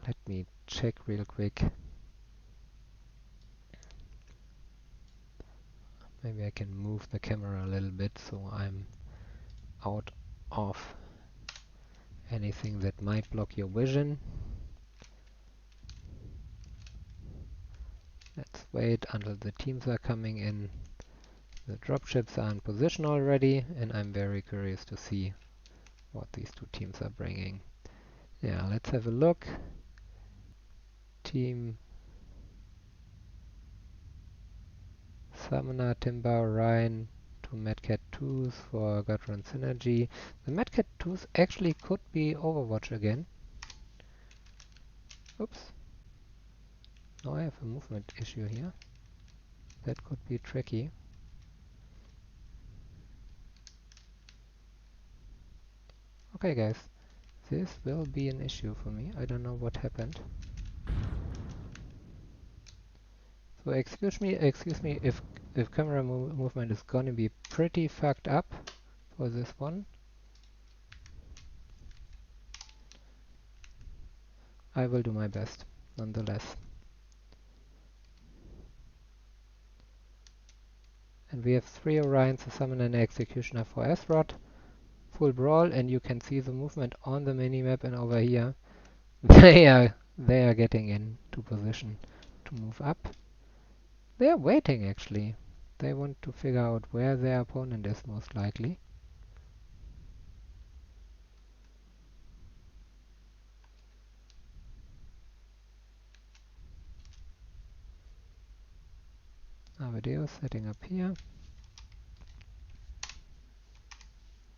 H: Let me check real quick. Maybe I can move the camera a little bit so I'm out of anything that might block your vision. Let's wait until the teams are coming in. The dropships are in position already, and I'm very curious to see what these two teams are bringing. Yeah, let's have a look. Team Summoner, Timber, Ryan, two Medcat 2s for Gatron Synergy. The Medcat 2s actually could be Overwatch again. Oops. Now I have a movement issue here. That could be tricky. Okay guys, this will be an issue for me. I don't know what happened. So excuse me if camera movement is gonna be pretty fucked up for this one. I will do my best, nonetheless. And we have 3 Orions, a Summoner and an Executioner for Azeroth. Full brawl, and you can see the movement on the minimap, and over here they are getting into position to move up. They are waiting actually. They want to figure out where their opponent is most likely. Video setting up here.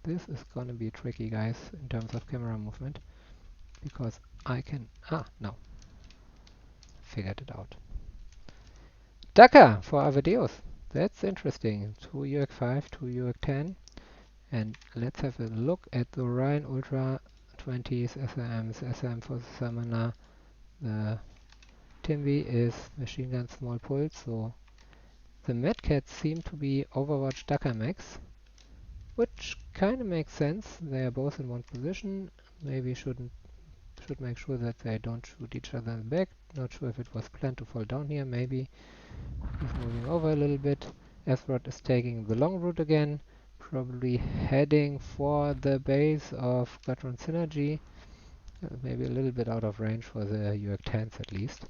H: This is gonna be tricky guys in terms of camera movement, because I can no. Figured it out. Daka for our videos. That's interesting. 2 UX 5, 2 UX 10. And let's have a look at the Orion Ultra 20s SRMs. SRM for the Summoner. The Timby is Machine Gun Small Pulse, so the Medcats seem to be Overwatch Daka Max, which kinda makes sense. They are both in one position. Maybe should make sure that they don't shoot each other in the back. Not sure if it was planned to fall down here, maybe. He's moving over a little bit. Azeroth is taking the long route again, probably heading for the base of Gatron Synergy. Maybe a little bit out of range for the UX-10s at least.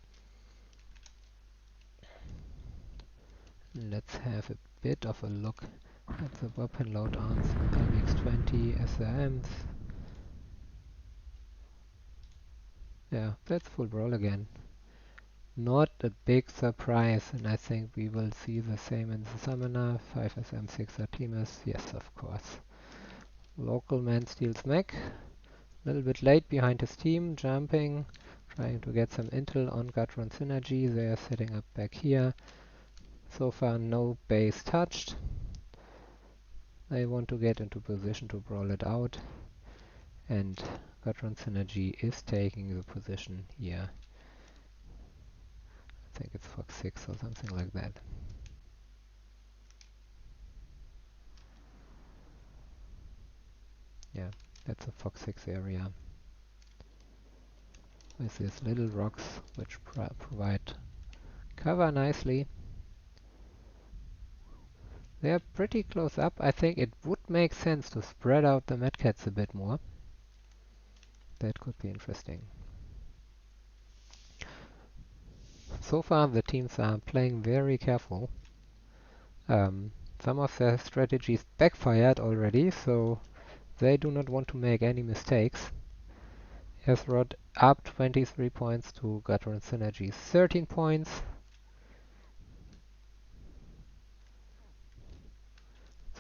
H: Let's have a bit of a look at the weapon loadouts. LBX-20, SRMs. Yeah, that's full brawl again. Not a big surprise, and I think we will see the same in the Summoner. 5 SM, 6 Artemis, yes of course. Local man steals mech. A little bit late behind his team, jumping, trying to get some intel on Gatron Synergy. They are setting up back here. So far no base touched. They want to get into position to brawl it out. And Gatron Synergy is taking the position here. I think it's Fox 6 or something like that. Yeah, that's a Fox 6 area. With these little rocks which provide cover nicely. They are pretty close up. I think it would make sense to spread out the medcats a bit more. That could be interesting. So far the teams are playing very careful. Some of their strategies backfired already, so they do not want to make any mistakes. Azeroth up 23 points to Gatron Synergy 13 points.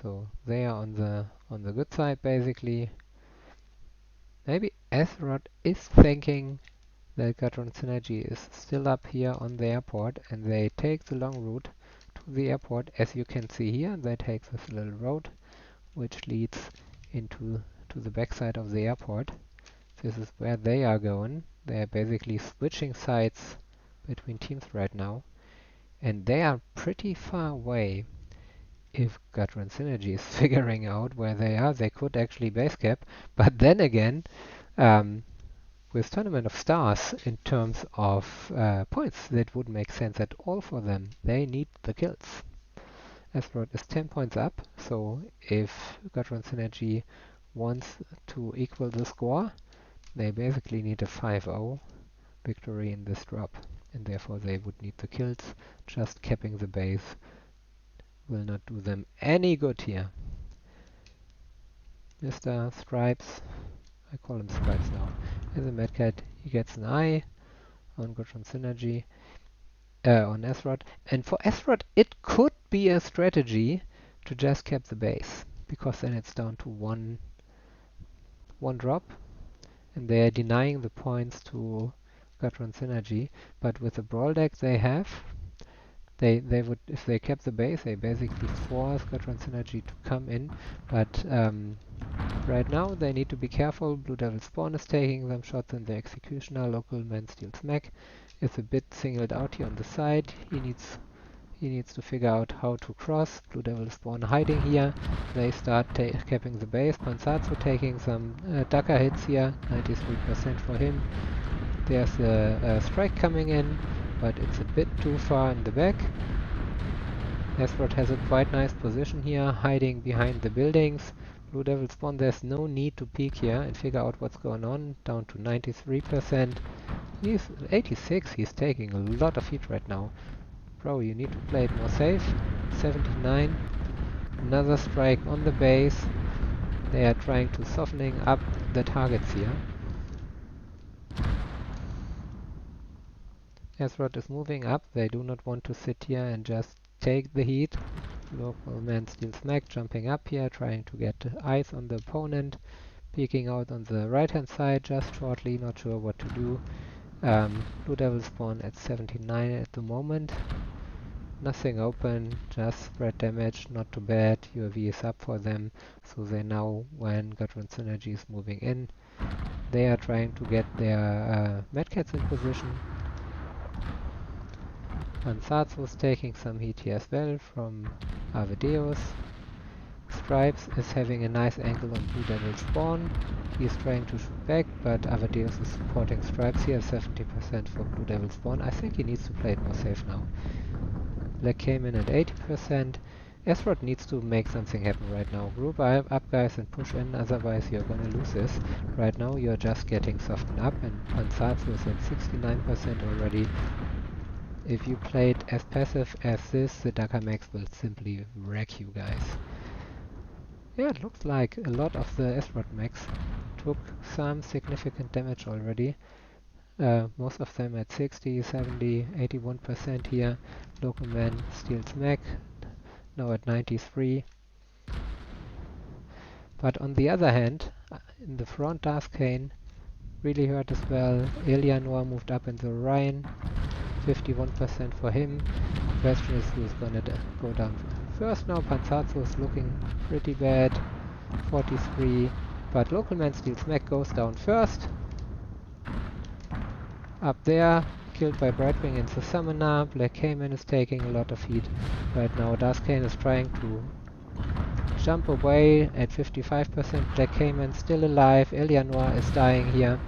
H: So they are on the good side basically. Maybe Azeroth is thinking that Gatron Synergy is still up here on the airport, and they take the long route to the airport. As you can see here, they take this little road which leads into the backside of the airport. This is where they are going. They are basically switching sides between teams right now, and they are pretty far away. If Gatron Synergy is figuring out where they are, they could actually base cap, but then again, with Tournament of Stars, in terms of points, that wouldn't make sense at all for them. They need the kills. Azeroth is 10 points up, so if Gatron Synergy wants to equal the score, they basically need a 5-0 victory in this drop, and therefore they would need the kills. Just capping the base will not do them any good here. Mr. Stripes, I call him Stripes now, is a Medcat. He gets an eye on Gatron Synergy, on Azeroth, and for Azeroth it could be a strategy to just cap the base, because then it's down to one drop, and they are denying the points to Gatron Synergy, but with the Brawl deck they have, they would, if they kept the base, they basically force Gatron Synergy to come in, but right now they need to be careful. Blue Devil Spawn is taking them shots in the Executioner. Local man steals mech. Is a bit singled out here on the side. He needs to figure out how to cross. Blue Devil Spawn hiding here. They start capping the base. Pansatsu taking some Daka hits here. 93% for him. There's a strike coming in, but it's a bit too far in the back. Esrod has a quite nice position here, hiding behind the buildings. Blue Devil Spawn, there's no need to peek here and figure out what's going on. Down to 93%. He's 86, he's taking a lot of heat right now. Bro, you need to play it more safe. 79. Another strike on the base. They are trying to softening up the targets here. Esrod is moving up. They do not want to sit here and just take the heat. Local man steals mech, jumping up here, trying to get eyes on the opponent. Peeking out on the right hand side just shortly, not sure what to do. Blue Devil Spawn at 79 at the moment. Nothing open, just spread damage, not too bad. UAV is up for them, so they know when Gatron Synergy is moving in. They are trying to get their medkits in position. Ansatsu was taking some heat here as well from Avedeus. Stripes is having a nice angle on Blue Devil Spawn. He is trying to shoot back, but Avedeus is supporting Stripes here, 70% for Blue Devil Spawn. I think he needs to play it more safe now. Black came in at 80%. Esrod needs to make something happen right now. Group up guys and push in, otherwise you're gonna lose this. Right now you're just getting softened up, and Ansatsu is at 69% already. If you play it as passive as this, the Dakamax will simply wreck you guys. Yeah, it looks like a lot of the Esrod mechs took some significant damage already. Most of them at 60, 70, 81% here. Local man steals mech, now at 93. But on the other hand, in the front, Darskane really hurt as well. Eleanor moved up in the Orion, 51% for him. Question is who's gonna go down first now. Pansatsu is looking pretty bad, 43. But Local Man steals mech, goes down first. Up there, killed by Brightwing and the Summoner. Black Cayman is taking a lot of heat right now. Darskane is trying to jump away at 55%. Black Cayman still alive. Eleanor is dying here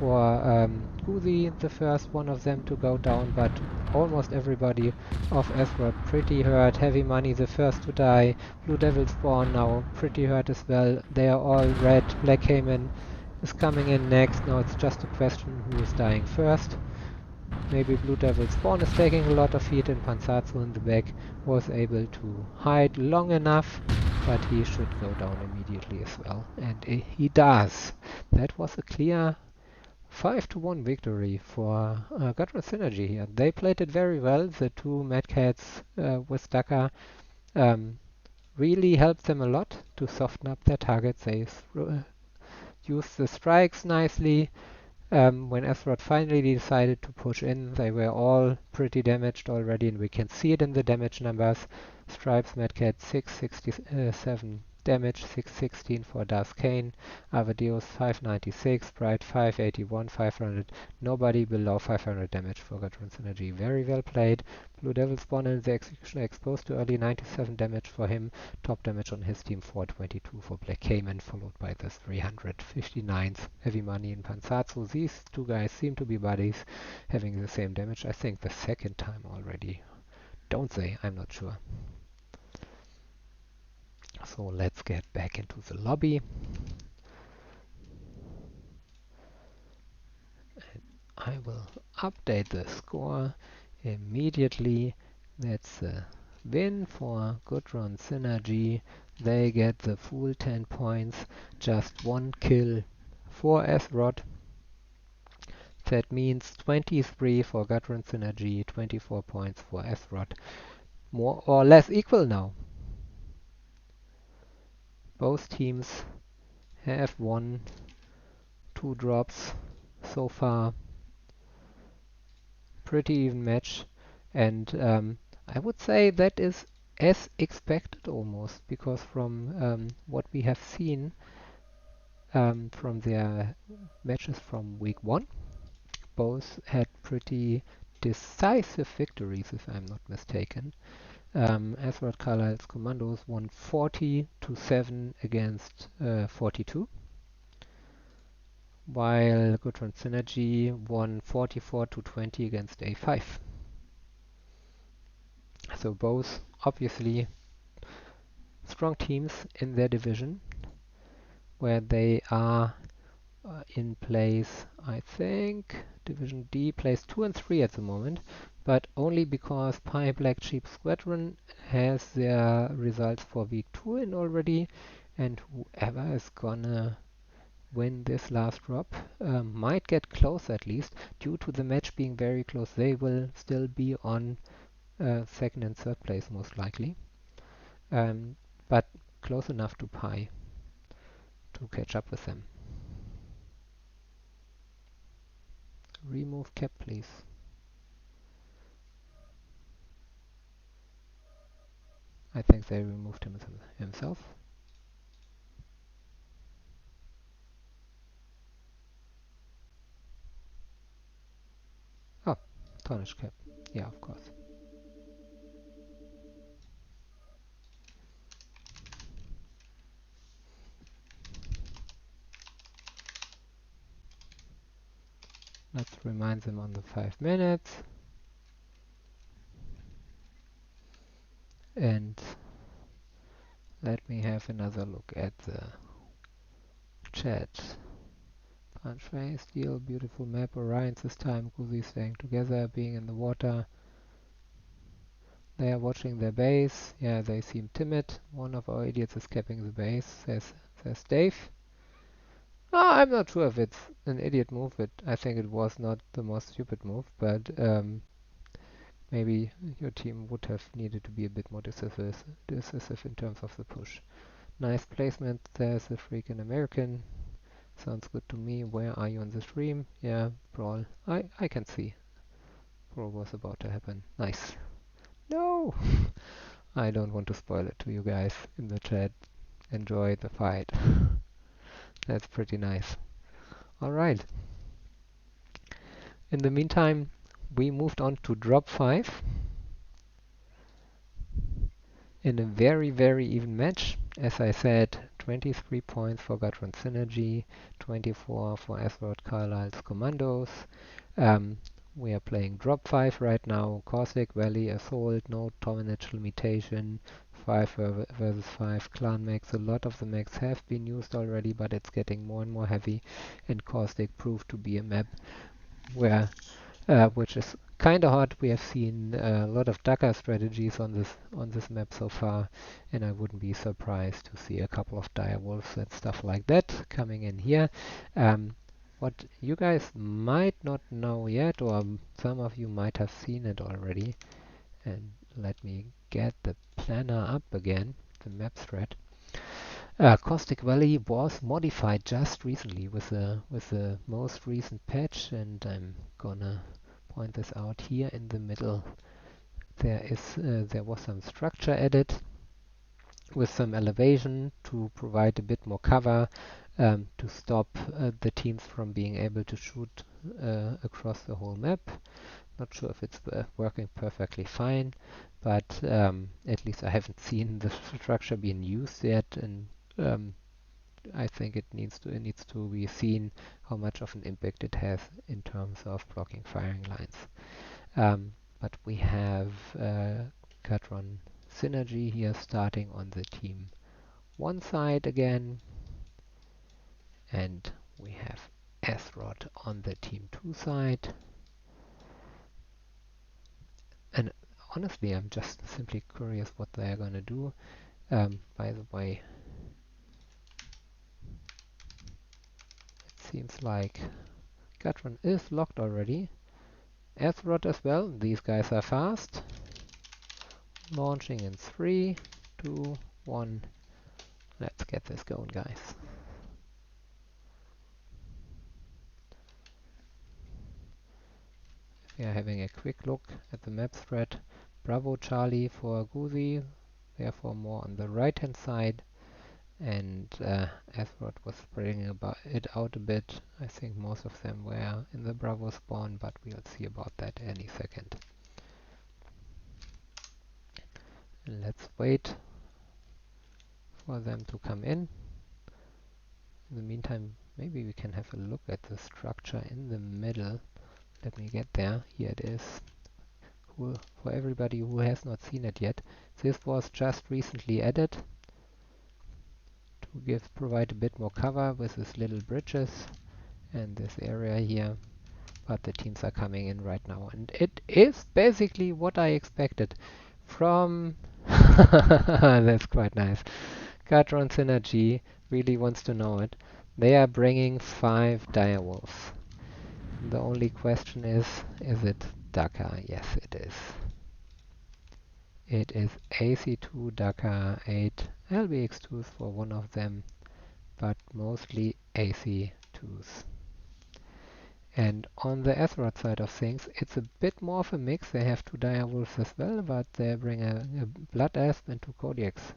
H: for GUSY, the first one of them to go down, but almost everybody of Esrod pretty hurt. Heavy Money the first to die. Blue Devil Spawn now pretty hurt as well. They are all red. Black Cayman is coming in next. Now it's just a question who is dying first. Maybe Blue Devil Spawn is taking a lot of heat, and Pansatsu in the back was able to hide long enough, but he should go down immediately as well. And he does. That was a clear 5-1 victory for Gatron Synergy here. They played it very well. The two Mad Cats with Daka really helped them a lot to soften up their targets. They used the strikes nicely. When Esrod finally decided to push in, they were all pretty damaged already, and we can see it in the damage numbers. Stripes Madcat 667 damage, 616 for Darskane, Avadeus 596, Bright 581, 500. Nobody below 500 damage for Gatron Synergy. Very well played. Blue Devil Spawn and the Executioner exposed to early, 97 damage for him. Top damage on his team 422 for Black Cayman, followed by the 359th Heavy Money in Pansatsu. These two guys seem to be buddies, having the same damage, I think the second time already. Don't they? I'm not sure. So let's get back into the lobby. And I will update the score immediately. That's a win for Gatron Synergy. They get the full 10 points, just one kill for Esrod. That means 23 for Gatron Synergy, 24 points for Esrod. More or less equal now. Both teams have won 2 drops so far. pretty even match, and I would say that is as expected almost, because from what we have seen from their matches from week 1, both had pretty decisive victories, if I'm not mistaken. As for Carlyle's Commandos won 40-7 against 42, while Gudrun Synergy won 44-20 against A5. So both obviously strong teams in their division, where they are in place, I think, Division D, place 2 and 3 at the moment, but only because Pi Black Sheep Squadron has their results for week 2 in already, and whoever is gonna win this last drop might get close, at least due to the match being very close. They will still be on second and third place most likely, but close enough to Pi to catch up with them. Remove cap, please. I think they removed him himself. Oh, tarnish cap. Yeah, of course. Let's remind them on the 5 minutes. And let me have another look at the chat. Punch face, deal, beautiful map, Orions this time, GUSY staying together, being in the water. They are watching their base. Yeah, they seem timid. One of our idiots is capping the base, says Dave. Oh, I'm not sure if it's an idiot move, but I think it was not the most stupid move, but maybe your team would have needed to be a bit more decisive in terms of the push. Nice placement. There's a freaking American. Sounds good to me. Where are you on the stream? Yeah, brawl. I can see. Brawl was about to happen. Nice. No! I don't want to spoil it to you guys in the chat. Enjoy the fight. That's pretty nice. Alright. In the meantime, we moved on to drop 5 in a very, very even match. As I said, 23 points for Gudrun Synergy, 24 for Azeroth Carlyle's Commandos. We are playing drop 5 right now. Caustic Valley Assault, no dominance limitation, 5 versus 5 clan mechs. A lot of the mechs have been used already, but it's getting more and more heavy, and Caustic proved to be a map where which is kind of hard. We have seen a lot of Dakar strategies on this map so far, and I wouldn't be surprised to see a couple of dire wolves and stuff like that coming in here. What you guys might not know yet, or some of you might have seen it already, and let me get the planner up again, the map thread. Caustic Valley was modified just recently with the most recent patch, and I'm gonna point this out here in the middle. There was some structure added with some elevation to provide a bit more cover, to stop the teams from being able to shoot across the whole map. Not sure if it's working perfectly fine, but at least I haven't seen the structure being used yet, and I think it needs to be seen how much of an impact it has in terms of blocking firing lines. But we have Gudrun Synergy here starting on the team 1 side again, and we have Azeroth on the team 2 side. And honestly, I'm just simply curious what they are gonna do. By the way, it seems like Gudrun is locked already. Azeroth as well. These guys are fast. Launching in 3, 2, 1. Let's get this going, guys. We are having a quick look at the map thread. Bravo Charlie for GUSY, therefore more on the right hand side, and Azeroth was spreading it out a bit. I think most of them were in the Bravo spawn, but we'll see about that any second. Let's wait for them to come in. In the meantime, maybe we can have a look at the structure in the middle. Let me get there. Here it is. For everybody who has not seen it yet, this was just recently added to provide a bit more cover with these little bridges and this area here. But the teams are coming in right now, and it is basically what I expected from that's quite nice. Gatron Synergy really wants to know it. They are bringing 5 direwolves. The only question is it Dakar? Yes, it is. It is AC2 Dakar 8 LBX2s for one of them, but mostly AC2s. And on the Azeroth side of things, it's a bit more of a mix. They have 2 direwolves as well, but they bring a Blood Asp and 2 Kodiaks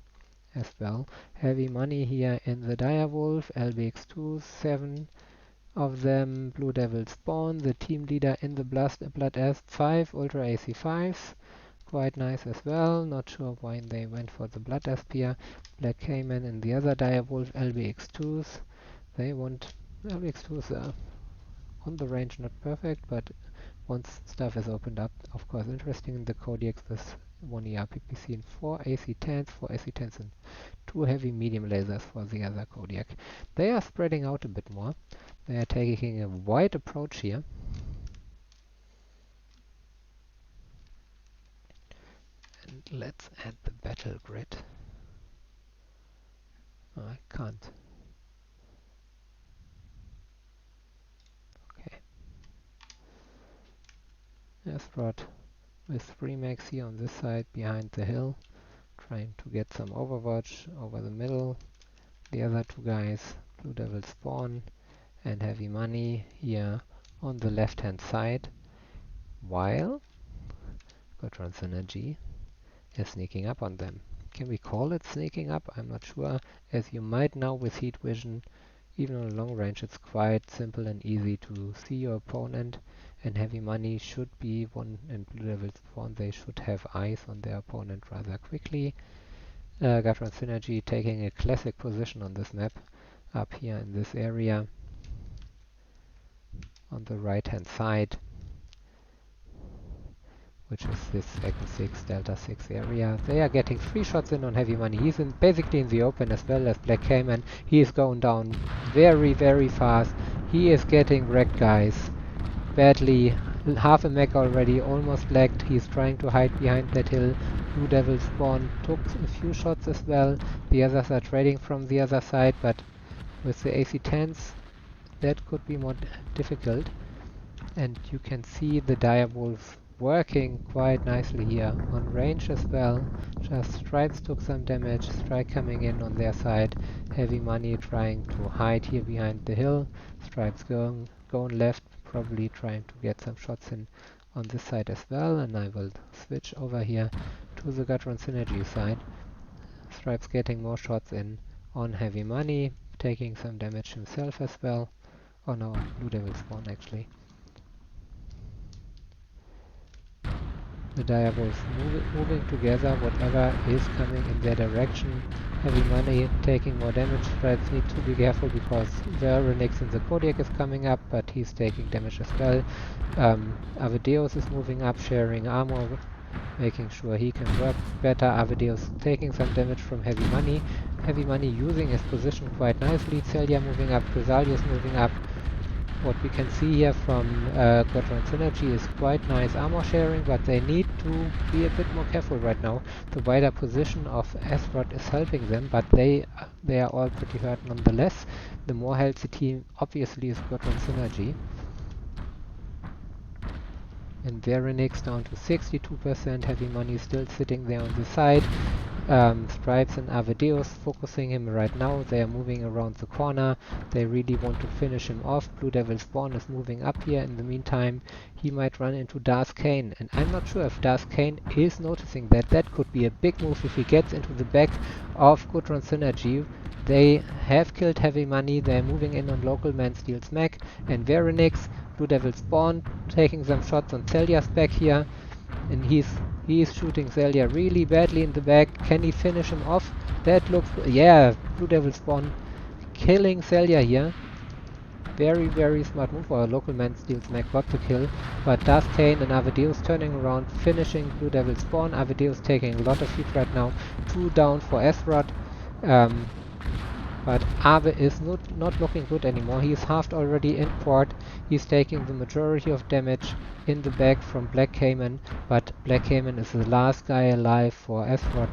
H: as well. Heavy money here in the direwolf, LBX2s, 7 of them, Blue Devil spawn. The team leader in the Blood Asp, 5 Ultra AC5s. Quite nice as well. Not sure why they went for the Blood Asp here. Black Cayman and the other direwolf, LBX2s. They want LBX2s on the range, not perfect, but once stuff is opened up, of course interesting. The Kodiaks with 1 ER PPC and 4 AC10s, 4 AC10s and 2 heavy medium lasers for the other Kodiak. They are spreading out a bit more. They are taking a wide approach here. And let's add the battle grid. Oh, I can't. Okay. Azeroth with 3 mechs here on this side behind the hill, trying to get some overwatch over the middle. The other 2 guys, Blue Devil spawn and heavy money here on the left hand side, while Gatron Synergy is sneaking up on them. Can we call it sneaking up? I'm not sure. As you might know with heat vision, even on long range it's quite simple and easy to see your opponent, and heavy money should be and Blue Devil spawn, they should have eyes on their opponent rather quickly. Gatron Synergy taking a classic position on this map, up here in this area on the right hand side, which is this Echo 6, Delta 6 area. They are getting 3 shots in on heavy money. He's basically in the open as well as Black Cayman. He is going down very, very fast. He is getting wrecked, guys. Badly. Half a mech already, almost lagged. He's trying to hide behind that hill. Blue Devil spawn took a few shots as well. The others are trading from the other side, but with the AC-10s, that could be more difficult. And you can see the direwolf working quite nicely here on range as well. Just Stripes took some damage, Strike coming in on their side, heavy money trying to hide here behind the hill, Stripes going left, probably trying to get some shots in on this side as well, and I will switch over here to the Gatron Synergy side. Stripes getting more shots in on heavy money, taking some damage himself as well. Oh no, Blue Devil spawn actually. The direwolves moving together, whatever is coming in their direction. Heavy money taking more damage. Stripes need to be careful because the Renix in the Kodiak is coming up, but he's taking damage as well. Avedeus is moving up, sharing armor, making sure he can work better. Avedeus taking some damage from heavy money. Heavy money using his position quite nicely. Celia moving up, Chrysalius moving up. What we can see here from Gatron Synergy is quite nice armor sharing, but they need to be a bit more careful right now. The wider position of Azeroth is helping them, but they are all pretty hurt nonetheless. The more healthy team obviously is Gatron Synergy. And Verenix down to 62%, heavy money still sitting there on the side. Stripes and Avedeus focusing him right now. They are moving around the corner. They really want to finish him off. Blue Devil Spawn is moving up here. In the meantime, he might run into Darth Kane, and I'm not sure if Darth Kane is noticing that. That could be a big move if he gets into the back of Gudrun Synergy. They have killed Heavy Money. They're moving in on Local Man Steals Mech and Veronix. Blue Devil Spawn taking some shots on Celia's back here, and he's shooting Celia really badly in the back. Can he finish him off? That looks... yeah, Blue Devil Spawn killing Celia here. Very, very smart move. Our Local Man Steals Mech got the kill, but Darth Kane and Avedeus turning around, finishing Blue Devil Spawn. Avedeus taking a lot of heat right now. 2 down for Esrod. But Ave is not looking good anymore. He is halved already in port. He's taking the majority of damage in the back from Black Cayman, but Black Cayman is the last guy alive for Esrod,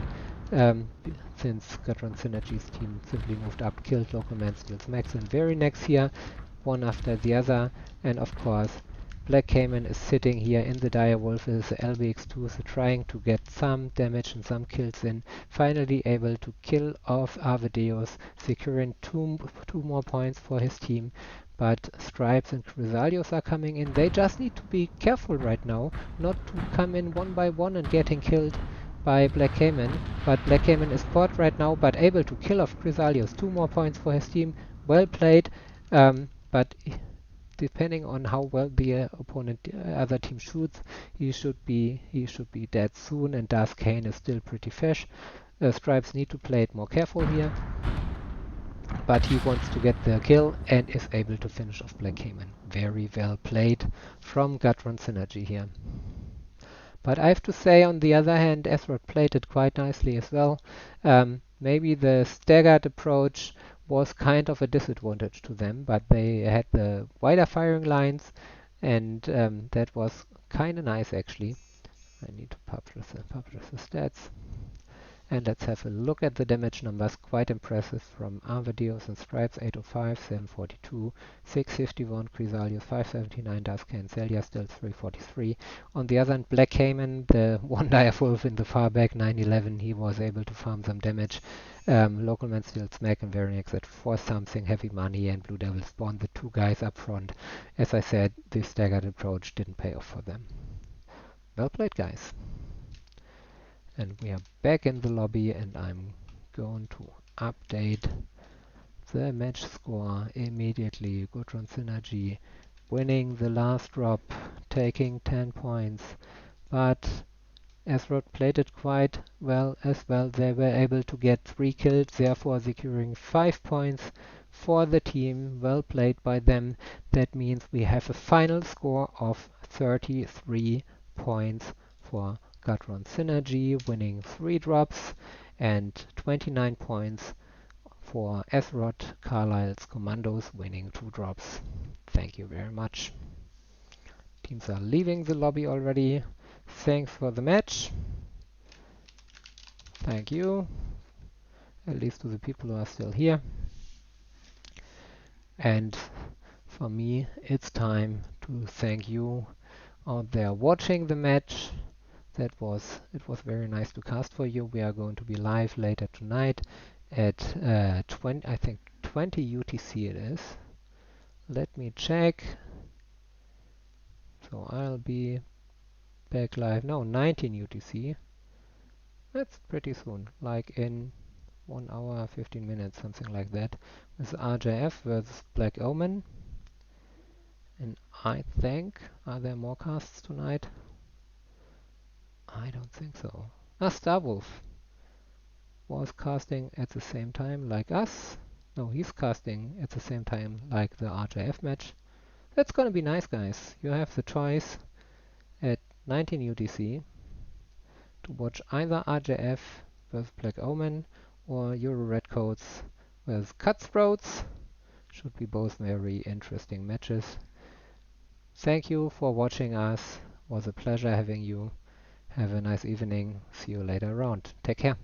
H: since Gudrun Synergy's team simply moved up, killed Local Man Steals Max, and very next here, one after the other, and of course Black Cayman is sitting here in the Direwolf with the LBX2, so trying to get some damage and some kills in. Finally able to kill off Avedeus, securing two more points for his team. But Stripes and Chrysalios are coming in. They just need to be careful right now, not to come in one by one and getting killed by Black Cayman. But Black Cayman is caught right now, but able to kill off Chrysalios. 2 more points for his team. Well played, but depending on how well the other team shoots, he should be dead soon, and Darth Kane is still pretty fresh. Stripes need to play it more careful here, but he wants to get the kill and is able to finish off Black Cayman. Very well played from Gudrun Synergy here. But I have to say, on the other hand, Esrod played it quite nicely as well. Maybe the staggered approach was kind of a disadvantage to them, but they had the wider firing lines, and that was kind of nice actually. I need to publish the stats. And let's have a look at the damage numbers. Quite impressive from Avedeus and Stripes. 805, 742, 651, Chrysalios 579, Duscan, Celia still 343. On the other hand, Black Cayman, the one Direwolf in the far back, 911, he was able to farm some damage. Local Man Steals Mech and Veronix at 4 something, Heavy Money and Blue Devil Spawn, the 2 guys up front. As I said, the staggered approach didn't pay off for them. Well played, guys. And we are back in the lobby, and I'm going to update the match score immediately. Gudrun Synergy winning the last drop, taking 10 points. But Esrod played it quite well as well. They were able to get 3 kills, therefore securing 5 points for the team. Well played by them. That means we have a final score of 33 points for Gudrun Synergy, winning 3 drops, and 29 points for Esrod Carlyle's Commandos, winning 2 drops. Thank you very much. Teams are leaving the lobby already. Thanks for the match. Thank you, at least to the people who are still here. And for me, it's time to thank you out there watching the match. It was very nice to cast for you. We are going to be live later tonight at 20 UTC it is. Let me check. So I'll be back live now, 19 UTC. That's pretty soon, like in 1 hour, 15 minutes, something like that, with RJF versus Black Omen. And I think, are there more casts tonight? I don't think so. Starwolf was casting at the same time like us. No, he's casting at the same time like the RJF match. That's gonna be nice, guys. You have the choice at 19 UTC to watch either RJF with Black Omen or Euro Redcoats with Cutthroats. Should be both very interesting matches. Thank you for watching us. Was a pleasure having you. Have a nice evening. See you later around. Take care.